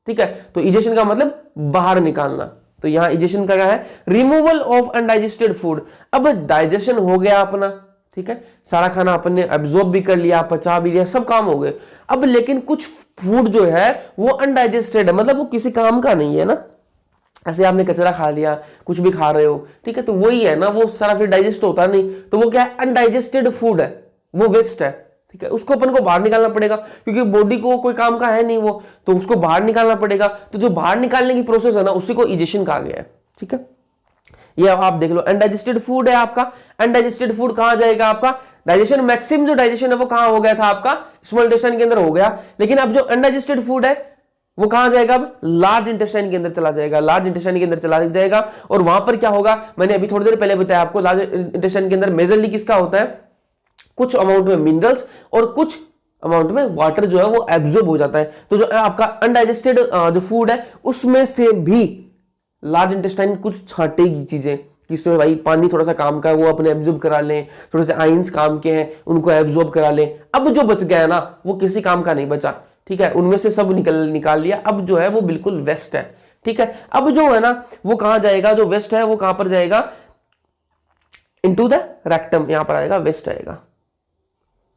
ठीक है, तो इजेशन का मतलब बाहर निकालना। तो यहां इजेशन का क्या है? Removal of undigested food. अब डाइजेशन हो गया अपना, ठीक है, सारा खाना अपन ने एब्जॉर्ब भी कर लिया, पचा भी लिया, सब काम हो गए। अब लेकिन कुछ फूड जो है वो अनडाइजेस्टेड है, मतलब वो किसी काम का नहीं है ना। ऐसे आपने कचरा खा लिया, कुछ भी खा रहे हो, ठीक है, तो वही है ना, वो सारा फिर डाइजेस्ट होता नहीं, तो वो क्या है? अनडाइजेस्टेड फूड है, वो वेस्ट है। ठीक है, उसको अपन को बाहर निकालना पड़ेगा, क्योंकि बॉडी को कोई काम का है नहीं वो, तो उसको बाहर निकालना पड़ेगा। तो जो बाहर निकालने की प्रोसेस है ना, उसी को इजेशन कहा गया है। ठीक है, ये आप देख लो, अनडाइजेस्टेड फूड है आपका। अनडाइजेस्टेड फूड कहां जाएगा आपका, डाइजेशन मैक्सिमम जो डाइजेशन है वो कहां हो गया था आपका, स्मॉल इंटेस्टाइन के अंदर हो गया। लेकिन अब जो अनडाइजेस्टेड फूड है वो कहां जाएगा, अब लार्ज इंटेस्टाइन के अंदर चला जाएगा। लार्ज इंटेस्टाइन के अंदर चला जाएगा और वहां पर क्या होगा, मैंने अभी थोड़ी देर पहले बताया आपको, लार्ज इंटेस्टाइन के अंदर मेजरली किसका होता है, कुछ अमाउंट में मिनरल्स और कुछ अमाउंट में वाटर जो है वो एब्जॉर्ब हो जाता है। तो जो आपका अनडाइजेस्टेड जो फूड है उसमें से भी लार्ज इंटेस्टाइन कुछ छांटेगी चीजें, किसमें भाई पानी थोड़ा सा काम का है वो अपने एब्जॉर्ब करा लें, थोड़े से आयंस काम के हैं उनको एब्जॉर्ब करा लें। अब जो बच गया ना वो किसी काम का नहीं बचा, ठीक है, उनमें से सब निकाल लिया। अब जो है वो बिल्कुल वेस्ट है, ठीक है। अब जो है ना वो कहां जाएगा, जो वेस्ट है वो कहां पर जाएगा, इनटू द रेक्टम, यहां पर आएगा, वेस्ट आएगा।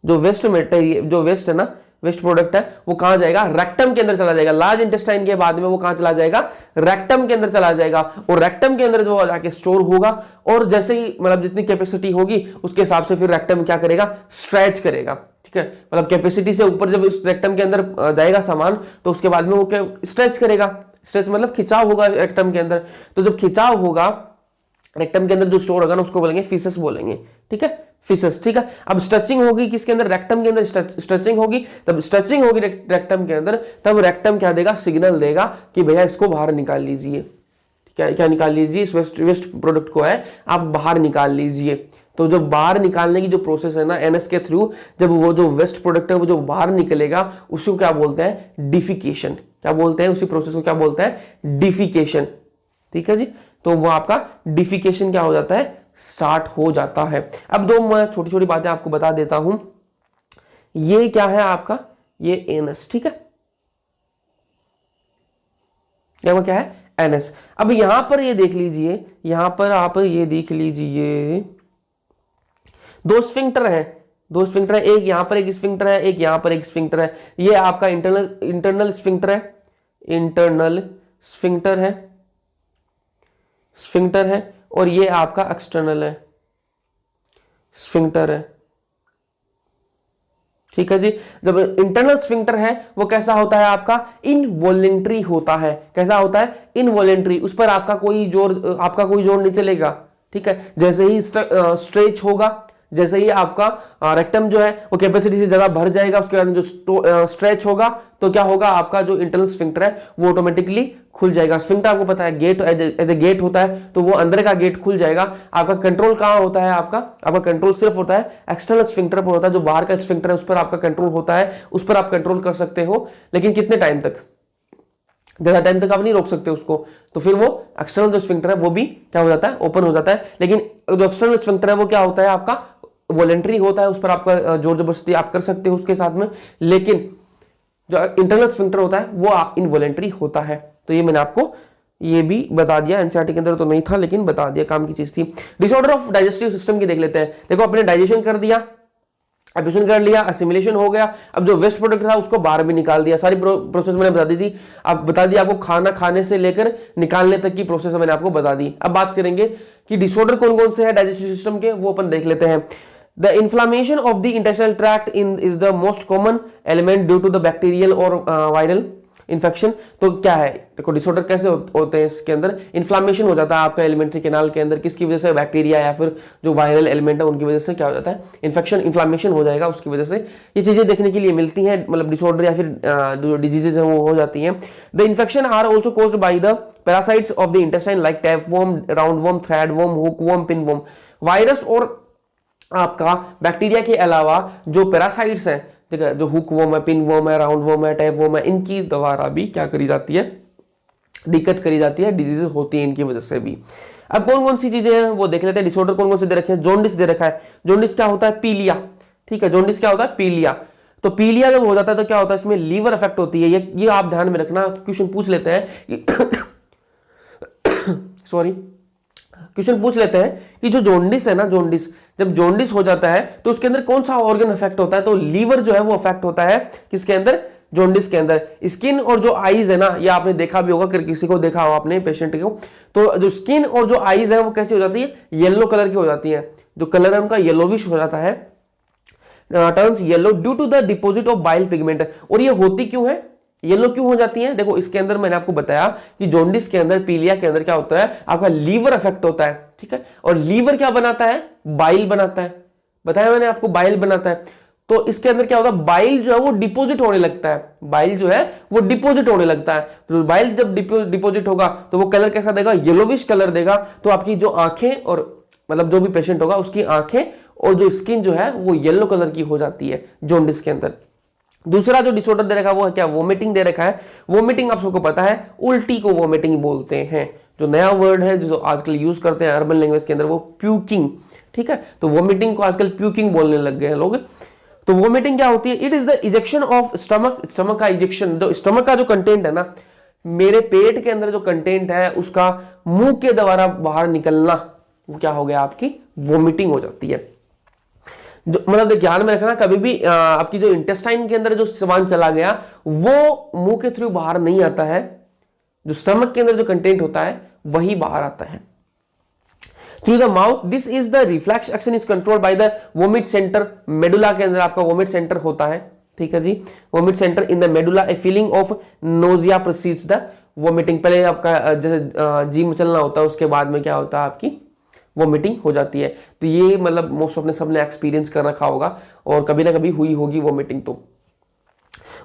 जो वेस्ट मटेरियल, जो वेस्ट है ना, वेस्ट प्रोडक्ट है वो कहां जाएगा, रेक्टम के अंदर चला जाएगा। लार्ज इंटेस्टाइन के बाद में वो कहां चला जाएगा, रेक्टम के अंदर चला जाएगा। और रेक्टम के अंदर जो जाके स्टोर होगा और जैसे ही मतलब जितनी कैपेसिटी होगी उसके हिसाब से फिर रेक्टम क्या करेगा, स्ट्रेच करेगा, ठीक है। मतलब कैपेसिटी से ऊपर जब उस रेक्टम के अंदर जाएगा सामान तो उसके बाद में वो क्या स्ट्रेच करेगा, स्ट्रेच मतलब खिंचाव होगा रेक्टम के अंदर। तो जब खिंचाव होगा रेक्टम के अंदर जो स्टोर होगा ना उसको बोलेंगे फीसस बोलेंगे, ठीक है, फीसस, ठीक है। अब स्ट्रेचिंग होगी किसके अंदर, रेक्टम के अंदर स्ट्रेचिंग होगी। तब स्ट्रेचिंग होगी रेक्टम के अंदर, तब रेक्टम क्या देगा, सिग्नल देगा कि भैया इसको बाहर निकाल लीजिए, क्या निकाल लीजिए, इस वेस्ट प्रोडक्ट को है आप बाहर निकाल लीजिए। तो जब बाहर निकालने की जो प्रोसेस है ना एनएस के थ्रू, जब वो जो वेस्ट प्रोडक्ट है वो जो बाहर निकलेगा उसको क्या बोलते हैं, डिफिकेशन। क्या बोलते हैं, उसी प्रोसेस को क्या बोलते हैं, डिफिकेशन, ठीक है जी। तो वो आपका डिफिकेशन क्या हो जाता है, स्टार्ट हो जाता है। अब दो मैं छोटी छोटी बातें आपको बता देता हूं। ये क्या है आपका, ये एनस, ठीक है, ये क्या है, एनस। अब यहां पर ये देख लीजिए, यहां पर आप ये देख लीजिए दो स्फिंक्टर है, दो स्फिंक्टर है, एक यहां पर एक स्फिंक्टर है, एक यहां पर एक स्फिंक्टर है। ये आपका इंटरनल स्फिंक्टर है, इंटरनल स्फिंक्टर है, स्फिंक्टर है। और ये आपका एक्सटर्नल है, स्फिंक्टर है, ठीक है जी। जब इंटरनल स्फिंक्टर है वो कैसा होता है आपका, इनवॉलेंट्री होता है। कैसा होता है, इनवॉलेंट्री, उस पर आपका कोई जोर नहीं चलेगा, ठीक है। जैसे ही स्ट्रेच होगा, जैसे ही आपका रेक्टम जो है वो कैपेसिटी से ज्यादा भर जाएगा, उसके बाद जो स्ट्रेच होगा तो क्या होगा, आपका जो इंटरनल स्फिंक्टर है वो ऑटोमेटिकली खुल जाएगा। स्फिंक्टर आपको पता है गेट एज ए गेट होता है, तो वो अंदर का गेट खुल जाएगा। आपका कंट्रोल कहां होता है, आपका कंट्रोल सिर्फ होता है एक्सटर्नल स्फिंक्टर पर होता है। जो बाहर का स्फिंक्टर है उस पर आपका कंट्रोल होता है, उस पर आप कंट्रोल कर सकते हो, लेकिन कितने टाइम तक, ज्यादा टाइम तक आप नहीं रोक सकते उसको। तो फिर वो एक्सटर्नल जो स्फिंक्टर है वो भी क्या हो जाता है, ओपन हो जाता है। लेकिन जो एक्सटर्नल स्फिंक्टर है वो क्या होता है, आपका वॉलेंट्री होता है, उस पर आपका जोर जबरदस्ती आप कर सकते हो उसके साथ में। लेकिन जो इंटरनल स्फिंक्टर होता है वो इनवॉलेंट्री होता है। तो ये मैंने आपको ये भी बता दिया, एनसीईआरटी के अंदर तो नहीं था लेकिन बता दिया, काम की चीज थी। डिसऑर्डर ऑफ डाइजेस्टिव सिस्टम की देख लेते हैं। देखो अपने डाइजेशन कर दिया, एब्जॉर्प्शन कर लिया, असिमिलेशन हो गया। अब जो वेस्ट प्रोडक्ट था उसको बाहर भी निकाल दिया। सारी प्रोसेस मैंने बता दी थी, अब बता दिया आपको खाना खाने से लेकर निकालने तक की प्रोसेस मैंने आपको बता दी। अब बात करेंगे कि डिसऑर्डर कौन कौन से है डाइजेस्टिव सिस्टम के, वो अपन देख लेते हैं। The inflammation of the intestinal tract is the most common element due to the bacterial or viral infection। तो क्या है, देखो डिसऑर्डर कैसे होते हैं, इसके अंदर इन्फ्लामेशन हो जाता है आपका एलिमेंट्री कैनाल के अंदर, किसकी वजह से, बैक्टीरिया या फिर जो वायरल एलिमेंट है उनकी वजह से क्या हो जाता है, इन्फेक्शन, इन्फ्लामेशन हो जाएगा उसकी वजह से। ये चीजें देखने के लिए मिलती हैं, मतलब डिसऑर्डर या फिर जो डिजीजेज है वो हो जाती हैं। The infection are also caused by the parasites of the intestine like tapeworm, roundworm, threadworm, hookworm, pinworm. Virus और आपका बैक्टीरिया के अलावा जो पैरासाइट्स हैं, ठीक है, जो हुकवर्म है, पिनवर्म है, राउंडवर्म है, टैपवर्म है, इनकी द्वारा भी क्या करी जाती है, दिक्कत करी जाती है, डिजीजेस होती है इनकी वजह से भी। अब कौन कौन सी चीजें हैं वो देख लेते हैं। डिसऑर्डर कौन कौन से दे रखे हैं, जॉन्डिस दे रखा है। जॉन्डिस क्या होता है, पीलिया, ठीक है, जॉन्डिस क्या होता है, पीलिया। तो पीलिया जब हो जाता है तो क्या होता है, इसमें लीवर अफेक्ट होती है। ये आप ध्यान में रखना, क्वेश्चन पूछ लेते हैं सॉरी, क्वेश्चन पूछ लेते हैं कि जो जॉन्डिस है ना, जॉन्डिस, जब जॉन्डिस हो जाता है तो उसके अंदर कौन सा ऑर्गन अफेक्ट होता है, तो लीवर जो है वो अफेक्ट होता है किसके अंदर, जॉन्डिस के अंदर। स्किन और जो आईज है ना, ये आपने देखा भी होगा, किसी को देखा हो आपने पेशेंट को, तो जो स्किन और जो आईज है वो कैसी हो जाती है, येलो कलर की हो जाती है। जो कलर है उनका येलोविश हो जाता है, turns yellow due to the deposit of bile pigment. और ये होती क्यों है, येलो क्यों हो जाती है? देखो इसके अंदर मैंने आपको बताया कि जॉन्डिस के अंदर, पीलिया के अंदर क्या होता है, आपका लीवर अफेक्ट होता है, ठीक है। और लीवर क्या बनाता है? बाइल बनाता है, बताया मैंने आपको, बाइल बनाता है। तो इसके अंदर क्या होता है, बाइल जो है वो डिपोजिट होने लगता है, बाइल जो है वो डिपोजिट होने लगता है। तो बाइल जब डिपोजिट होगा तो वो कलर कैसा देगा? येलोविश कलर देगा। तो आपकी जो आंखें और मतलब जो भी पेशेंट होगा उसकी आंखें और जो स्किन जो है वो येलो कलर की हो जाती है जॉन्डिस के अंदर। दूसरा जो डिसऑर्डर दे रखा है वो है क्या? वोमिटिंग दे रखा है। वोमिटिंग आप सबको पता है, उल्टी को वोमिटिंग बोलते हैं। जो नया वर्ड है जो आजकल यूज करते हैं अर्बन लैंग्वेज के अंदर, वो प्यूकिंग, ठीक है। तो वोमिटिंग को आजकल प्यूकिंग बोलने लग गए हैं लोग। तो वोमिटिंग क्या होती है? It is the ejection of stomach, stomach का इजेक्शन, जो स्टमक का जो कंटेंट है ना, मेरे पेट के अंदर जो कंटेंट है उसका मुंह के द्वारा बाहर निकलना, वो क्या हो गया? आपकी वोमिटिंग हो जाती है। जो मतलब ध्यान में रखना, कभी भी आपकी जो इंटेस्टाइन के अंदर जो सामान चला गया वो मुंह के थ्रू बाहर नहीं आता है, जो स्टमक के अंदर जो कंटेंट होता है वही बाहर आता है through the mouth. This is the reflex action is controlled by the vomit centre. Medulla के अंदर आपका वोमिट सेंटर होता है, ठीक है जी। Vomit centre in the medulla, a feeling of nausea precedes the vomiting. पहले आपका जैसे जी मचलना होता है, उसके बाद में क्या होता है? आपकी वोमिटिंग हो जाती है। तो ये मतलब मोस्ट ऑफ ने सबने एक्सपीरियंस कर रखा होगा और कभी ना कभी हुई होगी वोमिटिंग। तो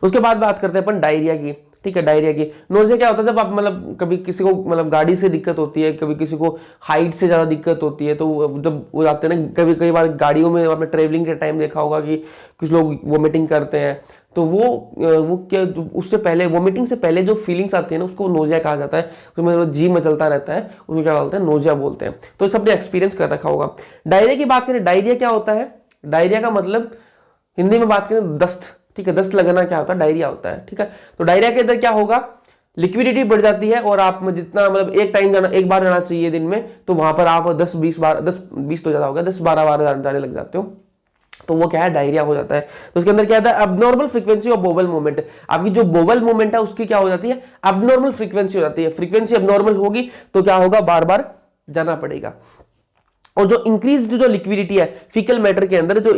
उसके बाद बात करते हैं अपन डायरिया की, ठीक है। डायरिया की नोजिया क्या होता है? जब आप मतलब कभी किसी को मतलब गाड़ी से दिक्कत होती है, कभी किसी को हाइट से ज्यादा दिक्कत होती है, तो जब वो जाते हैं ना, कई बार गाड़ियों में आपने ट्रेवलिंग के टाइम देखा होगा कि कुछ लोग वोमिटिंग करते हैं। तो वो क्या, उससे पहले, वोमिटिंग से पहले जो फीलिंग्स आती है ना, उसको नोजिया कहा जाता है। उसमें जी मचलता रहता है, उसको क्या बोलते हैं? नोजिया बोलते हैं। तो सबने एक्सपीरियंस कर रखा होगा। डायरिया की बात करें, डायरिया क्या होता है? डायरिया का मतलब हिंदी में बात करें दस्त, ठीक है। दस्त लगना क्या होता है? डायरिया होता है, ठीक है। तो डायरिया के अंदर क्या होगा? लिक्विडिटी बढ़ जाती है और आप में जितना मतलब एक बार जाना चाहिए दिन में, तो वहां पर आप 10-20 बार, 10-20 तो ज्यादा हो गया, 10-12 बार जाने लग जाते हो, तो वो क्या है? डायरिया हो जाता है। तो उसके अंदर क्या आता है? Abnormal frequency of bowel movement. आपकी जो बोवल मूवमेंट है उसकी क्या हो जाती है? अबनॉर्मल फ्रीक्वेंसी हो जाती है। फ्रीक्वेंसी अबनॉर्मल होगी तो क्या होगा? बार बार जाना पड़ेगा। और जो इंक्रीज जो लिक्विडिटी है फीकल मैटर के अंदर, जो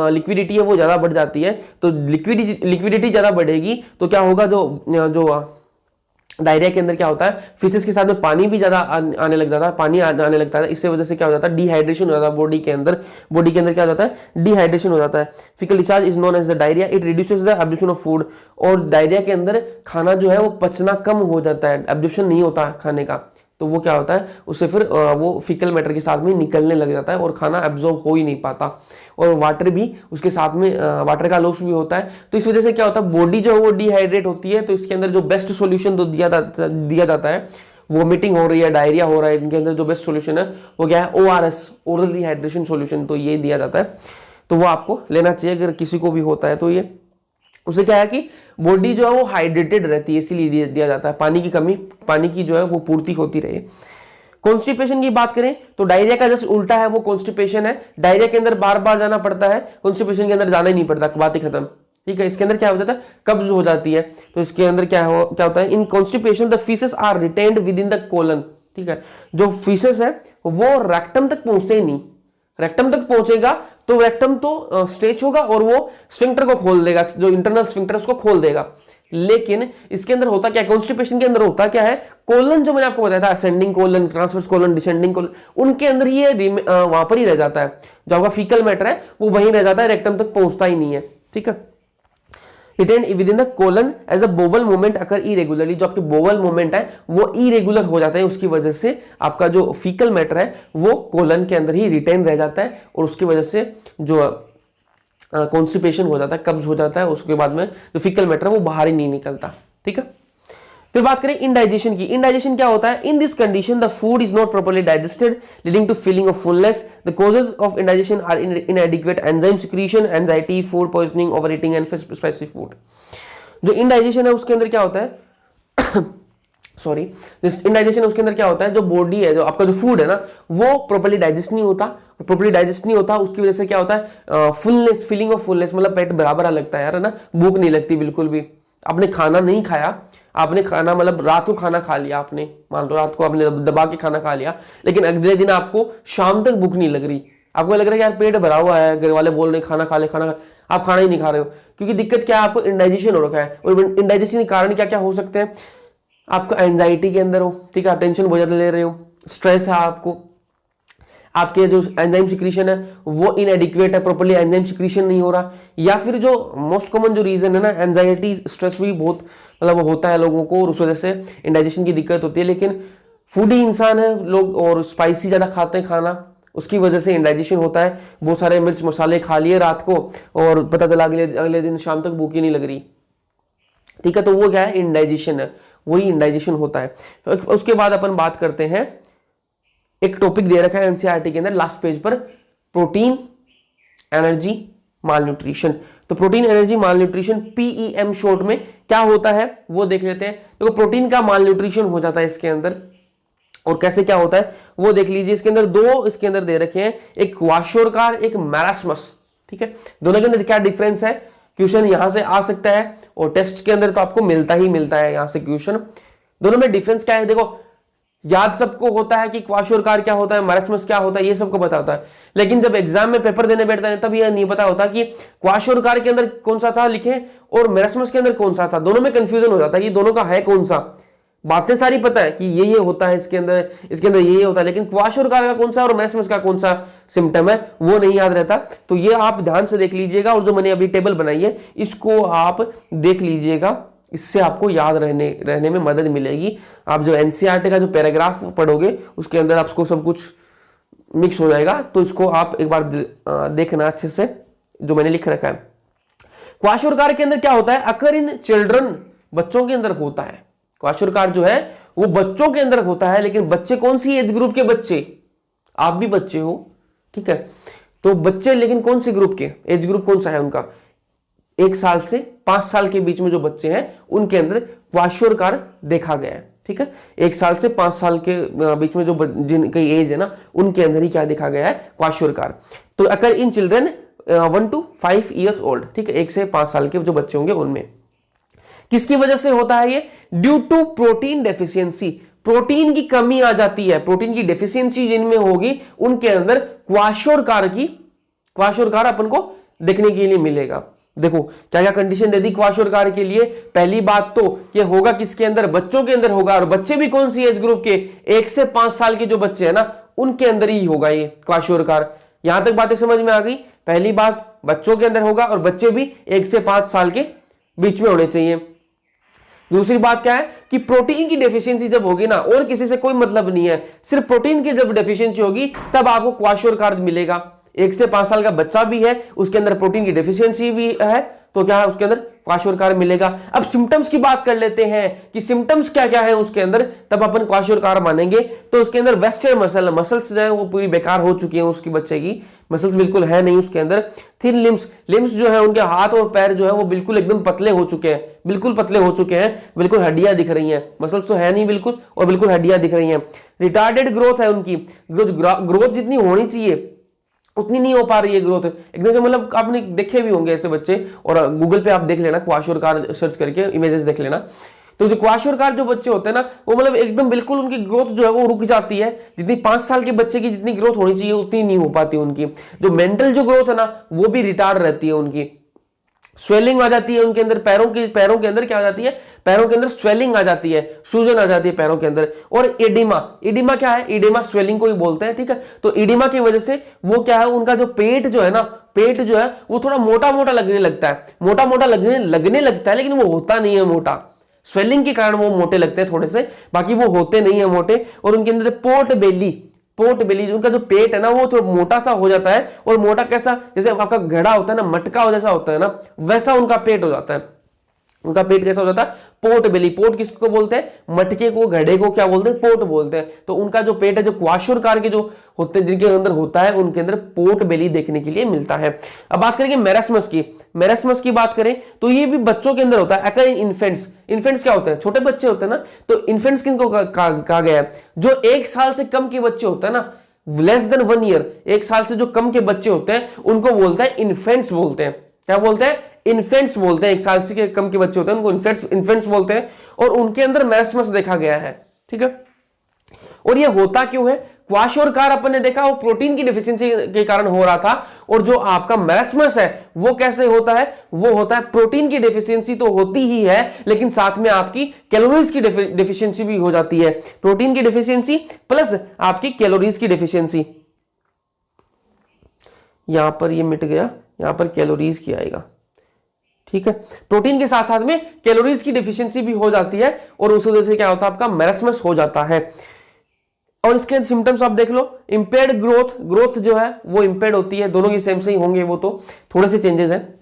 लिक्विडिटी है वो ज्यादा बढ़ जाती है। तो लिक्विडिटी ज्यादा बढ़ेगी तो क्या होगा? जो डायरिया के अंदर क्या होता है? फिशेस के साथ में पानी भी ज्यादा आने लग जाता है, पानी आने लगता है। इससे वजह से क्या हो जाता है? डिहाइड्रेशन हो जाता है बॉडी के अंदर। बॉडी के अंदर क्या हो जाता है? डिहाइड्रेशन हो जाता है। Faecal discharge is known as the diarrhoea. It reduces the absorption of food. और डायरिया के अंदर खाना जो है वो पचना कम हो जाता है, एब्जॉर्प्शन नहीं होता खाने का। तो वो क्या होता है? उससे फिर वो फीकल मैटर के साथ में निकलने लग जाता है और खाना एब्जॉर्ब हो ही नहीं पाता। और वाटर भी उसके साथ में, वाटर का लॉस भी होता है। तो इस वजह से क्या होता है? बॉडी जो है वो डिहाइड्रेट होती है। तो इसके अंदर जो बेस्ट सॉल्यूशन तो दिया जाता है, वोमिटिंग हो रही है, डायरिया हो रहा है, इनके अंदर जो बेस्ट सॉल्यूशन है वो क्या है? ORS, oral dehydration solution. तो ये दिया जाता है, तो वो आपको लेना चाहिए अगर किसी को भी होता है। तो ये उससे क्या है कि बॉडी जो है वो हाइड्रेटेड रहती है, इसीलिए दिया जाता है। पानी की कमी, पानी की जो है वो पूर्ति होती रहे। कॉन्स्टिपेशन की बात करें तो डायरिया का जस्ट उल्टा है, वो कॉन्स्टिपेशन है। डायरिया के अंदर बार बार जाना पड़ता है, कॉन्स्टिपेशन के अंदर जाना ही नहीं पड़ता, बात ही खत्म, ठीक है। इसके अंदर क्या हो जाता है? कब्ज हो जाती है। तो इसके अंदर क्या होता है? In constipation the faeces are retained within the colon, ठीक है। जो फीसेस है वो रेक्टम तक पहुंचते ही नहीं। रेक्टम तक पहुंचेगा तो रेक्टम तो स्ट्रेच होगा और वो स्फिंक्टर को खोल देगा, जो इंटरनल स्फिंक्टर उसको खोल देगा। लेकिन इसके अंदर होता क्या? कॉन्स्टिपेशन के अंदर होता क्या है? कोलन जो मैंने आपको बताया था, ascending colon, transverse colon, descending colon, उनके अंदर ये वहां पर ही रह जाता है। जो आपका फीकल मैटर है वो वहीं रह जाता है, रेक्टम तक पहुंचता ही नहीं है, ठीक है। retained within the colon as the bowel movement occur irregularly। जो आपके bowel movement है वो irregular हो जाता है, उसकी वजह से आपका जो fecal matter है वो कोलन के अंदर ही रिटेन रह जाता है और उसकी वजह से जो कॉन्स्टिपेशन हो जाता है, कब्ज हो जाता है। उसके बाद में जो फीकल मैटर है वो बाहर ही नहीं निकलता, ठीक है। फिर बात करें इंडाइजेशन की। इंडाइजेशन क्या होता है? In this condition the food is not properly digested leading to feeling of fullness. The causes of indigestion are inadequate enzyme secretion, anxiety, food poisoning, over eating and spicy food. जो indigestion है उसके अंदर क्या होता है sorry, indigestion उसके अंदर क्या होता है? जो बॉडी है, जो आपका जो फूड है ना, वो प्रॉपर्ली डाइजेस्ट नहीं होता। प्रॉपर्ली डाइजेस्ट नहीं होता, उसकी वजह से क्या होता है? फुलनेस, फीलिंग ऑफ फुलनेस, मतलब पेट बराबर लगता है यार, है ना, भूख नहीं लगती बिल्कुल भी। आपने खाना नहीं खाया, आपने खाना मतलब रात को खाना खा लिया, आपने मान लो रात को आपने दबा के खाना खा लिया, लेकिन अगले दिन आपको शाम तक भूख नहीं लग रही, आपको लग रहा है यार पेट भरा हुआ है, घर वाले बोल रहे खाना खा ले, खाना खा, आप खाना ही नहीं खा रहे हो, क्योंकि दिक्कत क्या है, आपको इंडाइजेशन हो रखा है। और इंडाइजेशन के कारण क्या क्या हो सकते हैं, आपको एंजाइटी के अंदर हो, ठीक है, आप टेंशन बहुत ज्यादा ले रहे हो, स्ट्रेस है आपको, आपके जो एंजाइम सिक्रीशन है वो इनएडिक्वेट है, प्रॉपर्ली एंजाइम सिक्रीशन नहीं हो रहा, या फिर जो मोस्ट कॉमन जो रीजन है ना, एंजाइटी स्ट्रेस भी बहुत मतलब होता है लोगों को और उस वजह से इंडाइजेशन की दिक्कत होती है। लेकिन फूडी इंसान है लोग और स्पाइसी ज्यादा खाते हैं खाना, उसकी वजह से इंडाइजेशन होता है। बहुत सारे मिर्च मसाले खा लिए रात को और पता चला अगले दिन शाम तक भूख ही नहीं लग रही, ठीक है, तो वो क्या है, इंडाइजेशन है, वही इंडाइजेशन होता है। उसके बाद अपन बात करते हैं, एक टॉपिक दे रखा है एनसीईआरटी के अंदर लास्ट पेज पर, प्रोटीन एनर्जी माल न्यूट्रिशन। तो प्रोटीन एनर्जी माल न्यूट्रिशन पीईएम शॉर्ट में क्या होता है वो देख लेते हैं। देखो प्रोटीन का माल न्यूट्रिशन हो जाता है इसके अंदर, और कैसे क्या होता है वो देख लीजिए। इसके अंदर दो इसके अंदर दे रखे हैं, एक क्वाशोरकार, एक मैरास्मस, ठीक है, दोनों के अंदर क्या डिफरेंस है, क्वेश्चन यहां से आ सकता है और टेस्ट के अंदर तो आपको मिलता ही मिलता है यहां से क्वेश्चन। दोनों में डिफरेंस क्या है, देखो याद सबको होता है कि क्वाशोरकार क्या होता है, मैरास्मस क्या होता है, ये सबको पता होता है, लेकिन जब एग्जाम में पेपर देने बैठता है तब ये नहीं पता होता कि क्वाशोरकार के अंदर कौन सा था लिखे और मैरास्मस के अंदर कौन सा था। दोनों में कंफ्यूजन हो जाता है कि दोनों का है कौन सा। बातें सारी पता है कि ये होता है इसके अंदर ये होता है, लेकिन क्वाशोरकार का कौन सा और मैरास्मस का कौन सा सिम्टम है वो नहीं याद रहता। तो ये आप ध्यान से देख लीजिएगा, और जो मैंने अभी टेबल बनाई है इसको आप देख लीजिएगा, इससे आपको याद रहने में मदद मिलेगी। आप जो एनसीईआरटी का जो पैराग्राफ पढ़ोगे उसके अंदर आपको सब कुछ मिक्स हो जाएगा, तो इसको आप एक बार देखना अच्छे से जो मैंने लिख रखा है। क्वाशोरकार के अंदर क्या होता है, अकर इन चिल्ड्रन, बच्चों के अंदर होता है। क्वाशोरकार जो है वो बच्चों के अंदर होता है, लेकिन बच्चे कौन सी एज ग्रुप के बच्चे, आप भी बच्चे हो, ठीक है, तो बच्चे लेकिन कौन सी ग्रुप के, एज ग्रुप कौन सा है उनका, 1 साल से 5 साल के बीच में जो बच्चे हैं उनके अंदर क्वाशोरकार देखा गया है, ठीक है। 1 साल से 5 साल के बीच में जो जिनकी एज है ना उनके अंदर ही क्या देखा गया है, क्वाशोरकार। तो अगर in children 1 to 5 years old, ठीक है, 1 से 5 साल के जो बच्चे होंगे उनमें। किसकी वजह से होता है ये, due to protein deficiency, protein की कमी आ जाती है, प्रोटीन की डेफिशिएंसी जिनमें होगी उनके अंदर क्वाशोरकार अपन को देखने के लिए मिलेगा। देखो क्या क्या कंडीशन दे दी क्वाशोरकार के लिए। पहली बात तो ये होगा किसके अंदर, बच्चों के अंदर होगा, और बच्चे भी कौन सी एज ग्रुप के, 1 से 5 साल के जो बच्चे हैं ना उनके अंदर ही होगा ये क्वाशोरकार। यहां तक बातें समझ में आ गई। पहली बात बच्चों के अंदर होगा और बच्चे भी 1 से 5 साल के बीच में होने चाहिए। दूसरी बात क्या है कि प्रोटीन की डेफिशिएंसी जब होगी ना, और किसी से कोई मतलब नहीं है, सिर्फ प्रोटीन की जब डेफिशिएंसी होगी तब आपको क्वाशोरकार मिलेगा। 1 से 5 साल का बच्चा भी है, उसके अंदर प्रोटीन की डेफिशिएंसी भी है, तो क्या है उसके अंदर क्वाशोरकार मिलेगा। अब सिम्टम्स की बात कर लेते हैं कि सिम्टम्स क्या क्या है उसके अंदर, तब अपन क्वाशोरकार मानेंगे। तो उसके अंदर वेस्टर्न मसल्स जो है वो पूरी बेकार हो चुकी है, उसकी बच्चे की मसल्स बिल्कुल है नहीं उसके अंदर। थिन लिम्स जो है उनके हाथ और पैर जो है वो बिल्कुल एकदम पतले हो चुके हैं, बिल्कुल पतले हो चुके हैं, बिल्कुल हड्डियां दिख रही हैं, मसल्स तो है नहीं बिल्कुल, और बिल्कुल हड्डियां दिख रही हैं। रिटार्डेड ग्रोथ है उनकी, ग्रोथ जितनी होनी चाहिए उतनी नहीं हो पा रही है ग्रोथ एकदम से, मतलब आपने देखे भी होंगे ऐसे बच्चे, और गूगल पे आप देख लेना क्वाशोरकार सर्च करके इमेजेस देख लेना। तो जो क्वाशोरकार जो बच्चे होते हैं ना वो मतलब एकदम बिल्कुल उनकी ग्रोथ जो है वो रुक जाती है, जितनी 5 साल के बच्चे की जितनी ग्रोथ होनी चाहिए उतनी नहीं हो पाती उनकी। जो मेंटल जो ग्रोथ है ना वो भी रिटार्ड रहती है उनकी, स्वेलिंग आ जाती है उनके अंदर, पैरों के अंदर क्या आ जाती है, पैरों के अंदर स्वेलिंग आ जाती है, सूजन आ जाती है पैरों के अंदर। और एडिमा क्या है, एडिमा स्वेलिंग को ही बोलते हैं, ठीक है। तो एडिमा की वजह से वो क्या है, उनका जो पेट जो है ना, पेट जो है वो थोड़ा मोटा मोटा लगने लगता है, मोटा मोटा लगने लगता है, लेकिन वो होता नहीं है मोटा, स्वेलिंग के कारण वो मोटे लगते हैं थोड़े से, बाकी वो होते नहीं है मोटे। और उनके अंदर पोर्ट बेली उनका जो पेट है ना वो थोड़ा मोटा सा हो जाता है, और मोटा कैसा, जैसे आपका घड़ा होता है ना, मटका जैसा होता है ना, वैसा उनका पेट हो जाता है। उनका पेट कैसा हो जाता है, पोर्ट बेली। पोर्ट किसको बोलते हैं, मटके को, घड़े को क्या बोलते हैं, पोर्ट बोलते हैं। तो उनका जो पेट है, जो क्वाशोरकार के जो होते हैं जिनके अंदर होता है, उनके अंदर पोर्ट बेली देखने के लिए मिलता है। अब बात करेंगे मैरास्मस की बात करें तो ये भी बच्चों के अंदर होता है। अगर इन्फेंट्स क्या होते हैं, छोटे बच्चे होते हैं ना, तो इन्फेंट्स किनको कहा गया है, जो 1 साल से कम के बच्चे होते हैं ना, लेस देन 1 ईयर, 1 साल से जो कम के बच्चे होते हैं उनको बोलते हैं इन्फेंट्स बोलते हैं। क्या बोलते हैं, इन्फेंट्स बोलते हैं। 1 साल से कम के बच्चे होते हैं उनको इन्फेंट्स बोलते हैं, और उनके अंदर मैरास्मस देखा गया है, ठीक है। और ये होता क्यों है, क्वाशोरकार अपन ने देखा वो प्रोटीन की डिफिशियंसी के कारण हो रहा था, और जो आपका मैरस्मस है वो कैसे होता है, वो होता है प्रोटीन की डिफिशियंसी तो होती ही है, लेकिन साथ में आपकी कैलोरीज की डिफिशियंसी भी हो जाती है। प्रोटीन की डिफिशियंसी प्लस आपकी कैलोरीज की डिफिशियंसी। यहां पर ये मिट गया, यहां पर कैलोरीज की आएगा, ठीक है। प्रोटीन के साथ साथ में कैलोरीज की डिफिशियंसी भी हो जाती है, और उस वजह से क्या होता है, आपका मैरस्मस हो जाता है। और इसके सिम्टम्स आप देख लो, इंपेयर्ड ग्रोथ, ग्रोथ जो है वो इंपेयर्ड होती है, दोनों की सेम से ही होंगे, वो तो थोड़े से चेंजेस हैं।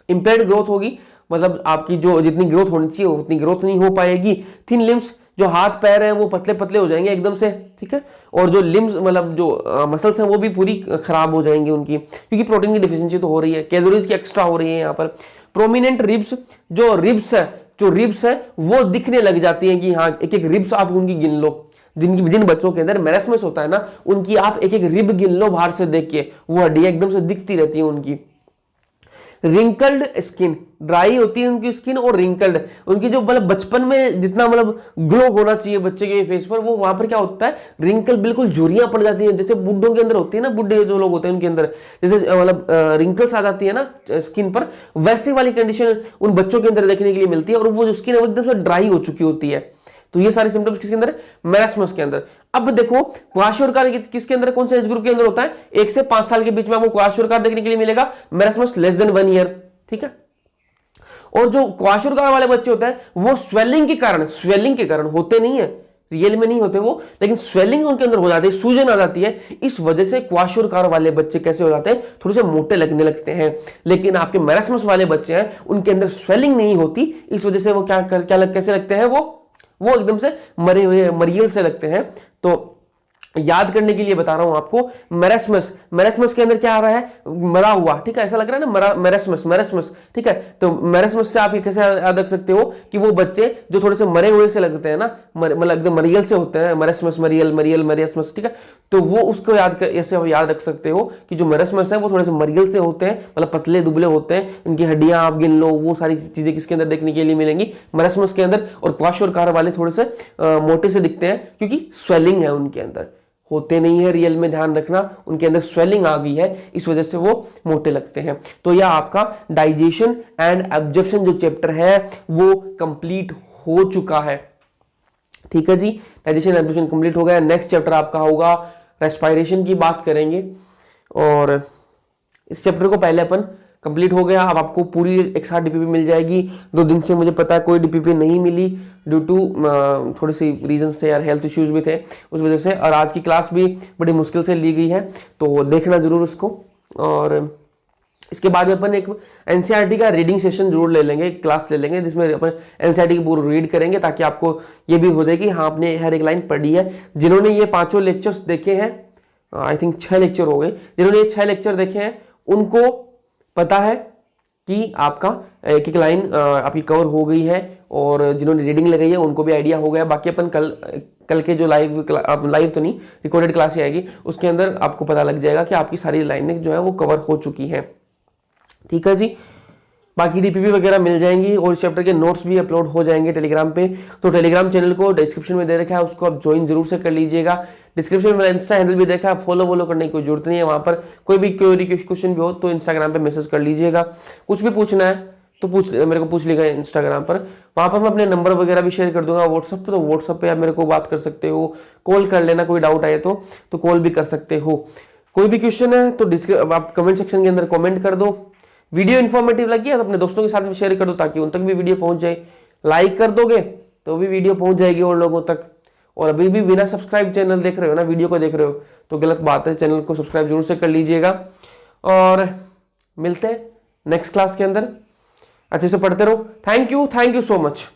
इंपेयर्ड ग्रोथ होगी मतलब आपकी जो जितनी ग्रोथ होनी चाहिए उतनी ग्रोथ नहीं हो पाएगी। थिन लिम्स, जो हाथ पैर हैं वो पतले पतले हो जाएंगे एकदम से, ठीक है। और जो लिम्स मतलब जो मसल्स हैं वो भी पूरी खराब हो जाएंगी उनकी, क्योंकि प्रोटीन की डिफिशियंसी तो हो रही है, कैलोरीज की एक्स्ट्रा हो रही है यहाँ पर। प्रोमिनेंट रिब्स, जो रिब्स है वो दिखने लग जाती हैं कि हाँ एक एक रिब्स आप उनकी गिन लो। जिन बच्चों के अंदर मैरस्मस होता है ना, उनकी आप एक एक रिब गिन लो बाहर से देख के, वो हड्डियां एकदम से दिखती रहती है उनकी। रिंकल्ड स्किन, ड्राई होती है उनकी स्किन, और रिंकल्ड, उनकी जो मतलब बचपन में जितना मतलब ग्लो होना चाहिए बच्चे के फेस पर, वो वहां पर क्या होता है, रिंकल, बिल्कुल झुर्रियां पड़ जाती हैं, जैसे बुड्ढों के अंदर होती है ना, बुड्ढे जो लोग होते हैं उनके अंदर जैसे मतलब रिंकल्स आ जाती है ना स्किन पर, वैसे वाली कंडीशन उन बच्चों के अंदर देखने के लिए मिलती है, और वो जो स्किन है वो एकदम से ड्राई हो चुकी होती है। तो ये सारे सिम्टम्स किसके अंदर, मैरस्मस के अंदर। अब देखो क्वाशोरकार किसके अंदर, कौन से एज ग्रुप के अंदर होता है, 1 से 5 साल के बीच में आपको क्वाशोरकार देखने के लिए मिलेगा, मैरस्मस लेस देन 1 ईयर, ठीक है। और जो क्वाशोरकार वाले बच्चे होते हैं वो स्वेलिंग के कारण होते नहीं है, रियल में नहीं होते वो, लेकिन स्वेलिंग उनके अंदर हो जाती है, सूजन आ जाती है, इस वजह से क्वाशोरकार वाले बच्चे कैसे हो जाते हैं, थोड़े से मोटे लगने लगते हैं। लेकिन आपके मैरस्मस वाले बच्चे हैं उनके अंदर स्वेलिंग नहीं होती, इस वजह से वो कैसे लगते हैं, वो एकदम से मरे हुए मरियल से लगते हैं। तो याद करने के लिए बता रहा हूं आपको, मैरस्मस के अंदर क्या आ रहा है, मरा हुआ, ठीक है, ऐसा लग रहा है ना, मैरस्मस, ठीक है। तो मैरस्मस से आप ये कैसे याद रख सकते हो कि वो बच्चे जो थोड़े से मरे हुए से लगते हैं ना, मतलब एकदम मरियल से होते हैं, मैरस्मस, मैरस्मस, ठीक है। तो वो उसको ऐसे याद रख सकते हो कि जो मैरस्मस है वो थोड़े से मरियल से होते हैं, मतलब पतले दुबले होते हैं, इनकी हड्डियां आप गिन लो, वो सारी चीजें किसके अंदर देखने के लिए मिलेंगी, मैरस्मस के अंदर। और क्वाशोरकार वाले थोड़े से मोटे से दिखते हैं, क्योंकि स्वेलिंग है उनके अंदर, होते नहीं है रियल में, ध्यान रखना, उनके अंदर स्वेलिंग आ गई है, इस वजह से वो मोटे लगते हैं। तो यह आपका डाइजेशन एंड एब्जॉर्प्शन जो चैप्टर है वो कंप्लीट हो चुका है, ठीक है जी। डाइजेशन एब्जॉर्प्शन कंप्लीट हो गया। नेक्स्ट चैप्टर आपका होगा रेस्पिरेशन की बात करेंगे, और इस चैप्टर को पहले अपन कंप्लीट हो गया। अब आपको पूरी एक साथ डीपीपी मिल जाएगी। 2 दिन से मुझे पता है कोई डीपीपी नहीं मिली, ड्यू टू थोड़ी सी रीजंस थे यार, हेल्थ इश्यूज भी थे उस वजह से, और आज की क्लास भी बड़ी मुश्किल से ली गई है, तो देखना जरूर उसको। और इसके बाद में अपन एक एनसीईआरटी का रीडिंग सेशन जरूर ले लेंगे, क्लास ले लेंगे, जिसमें अपन एनसीईआरटी की पूरी रीड करेंगे, ताकि आपको ये भी हो जाए कि हाँ आपने हर एक लाइन पढ़ी है। जिन्होंने ये 5 लेक्चर्स देखे हैं, आई थिंक 6 लेक्चर हो गए, जिन्होंने ये 6 लेक्चर देखे हैं उनको पता है कि आपका एक एक लाइन आपकी कवर हो गई है, और जिन्होंने रीडिंग लगाई है उनको भी आइडिया हो गया। बाकी अपन कल के जो लाइव तो नहीं, रिकॉर्डेड क्लास ही आएगी, उसके अंदर आपको पता लग जाएगा कि आपकी सारी लाइनें जो है वो कवर हो चुकी हैं, ठीक है जी। बाकी डीपीपी वगैरह मिल जाएंगी, और इस चैप्टर के नोट्स भी अपलोड हो जाएंगे टेलीग्राम पे। तो टेलीग्राम चैनल को डिस्क्रिप्शन में दे रखा है, उसको आप ज्वाइन जरूर से कर लीजिएगा। डिस्क्रिप्शन में इंस्टा हैंडल भी देखा है, फॉलो करने की कोई जरूरत नहीं है। वहां पर कोई भी क्वेरी क्वेश्चन भी हो तो इंस्टाग्राम पे मैसेज कर लीजिएगा। कुछ भी पूछना है तो मेरे को पूछ लीजिएगा इंस्टाग्राम पर, वहां पर मैं अपने नंबर वगैरह भी शेयर कर दूंगा। व्हाट्सएप पे, तो व्हाट्सएप पे आप मेरे को बात कर सकते हो, कॉल कर लेना, कोई डाउट आए तो कॉल भी कर सकते हो। कोई भी क्वेश्चन है तो आप कमेंट सेक्शन के अंदर कॉमेंट कर दो। वीडियो इन्फॉर्मेटिव लगी है तो अपने दोस्तों के साथ भी शेयर कर दो, ताकि उन तक भी वीडियो पहुंच जाए। लाइक कर दोगे तो भी वीडियो पहुंच जाएगी और लोगों तक। और अभी भी बिना सब्सक्राइब चैनल देख रहे हो ना, वीडियो को देख रहे हो, तो गलत बात है, चैनल को सब्सक्राइब जरूर से कर लीजिएगा। और मिलते हैं नेक्स्ट क्लास के अंदर, अच्छे से पढ़ते रहो। Thank you so much.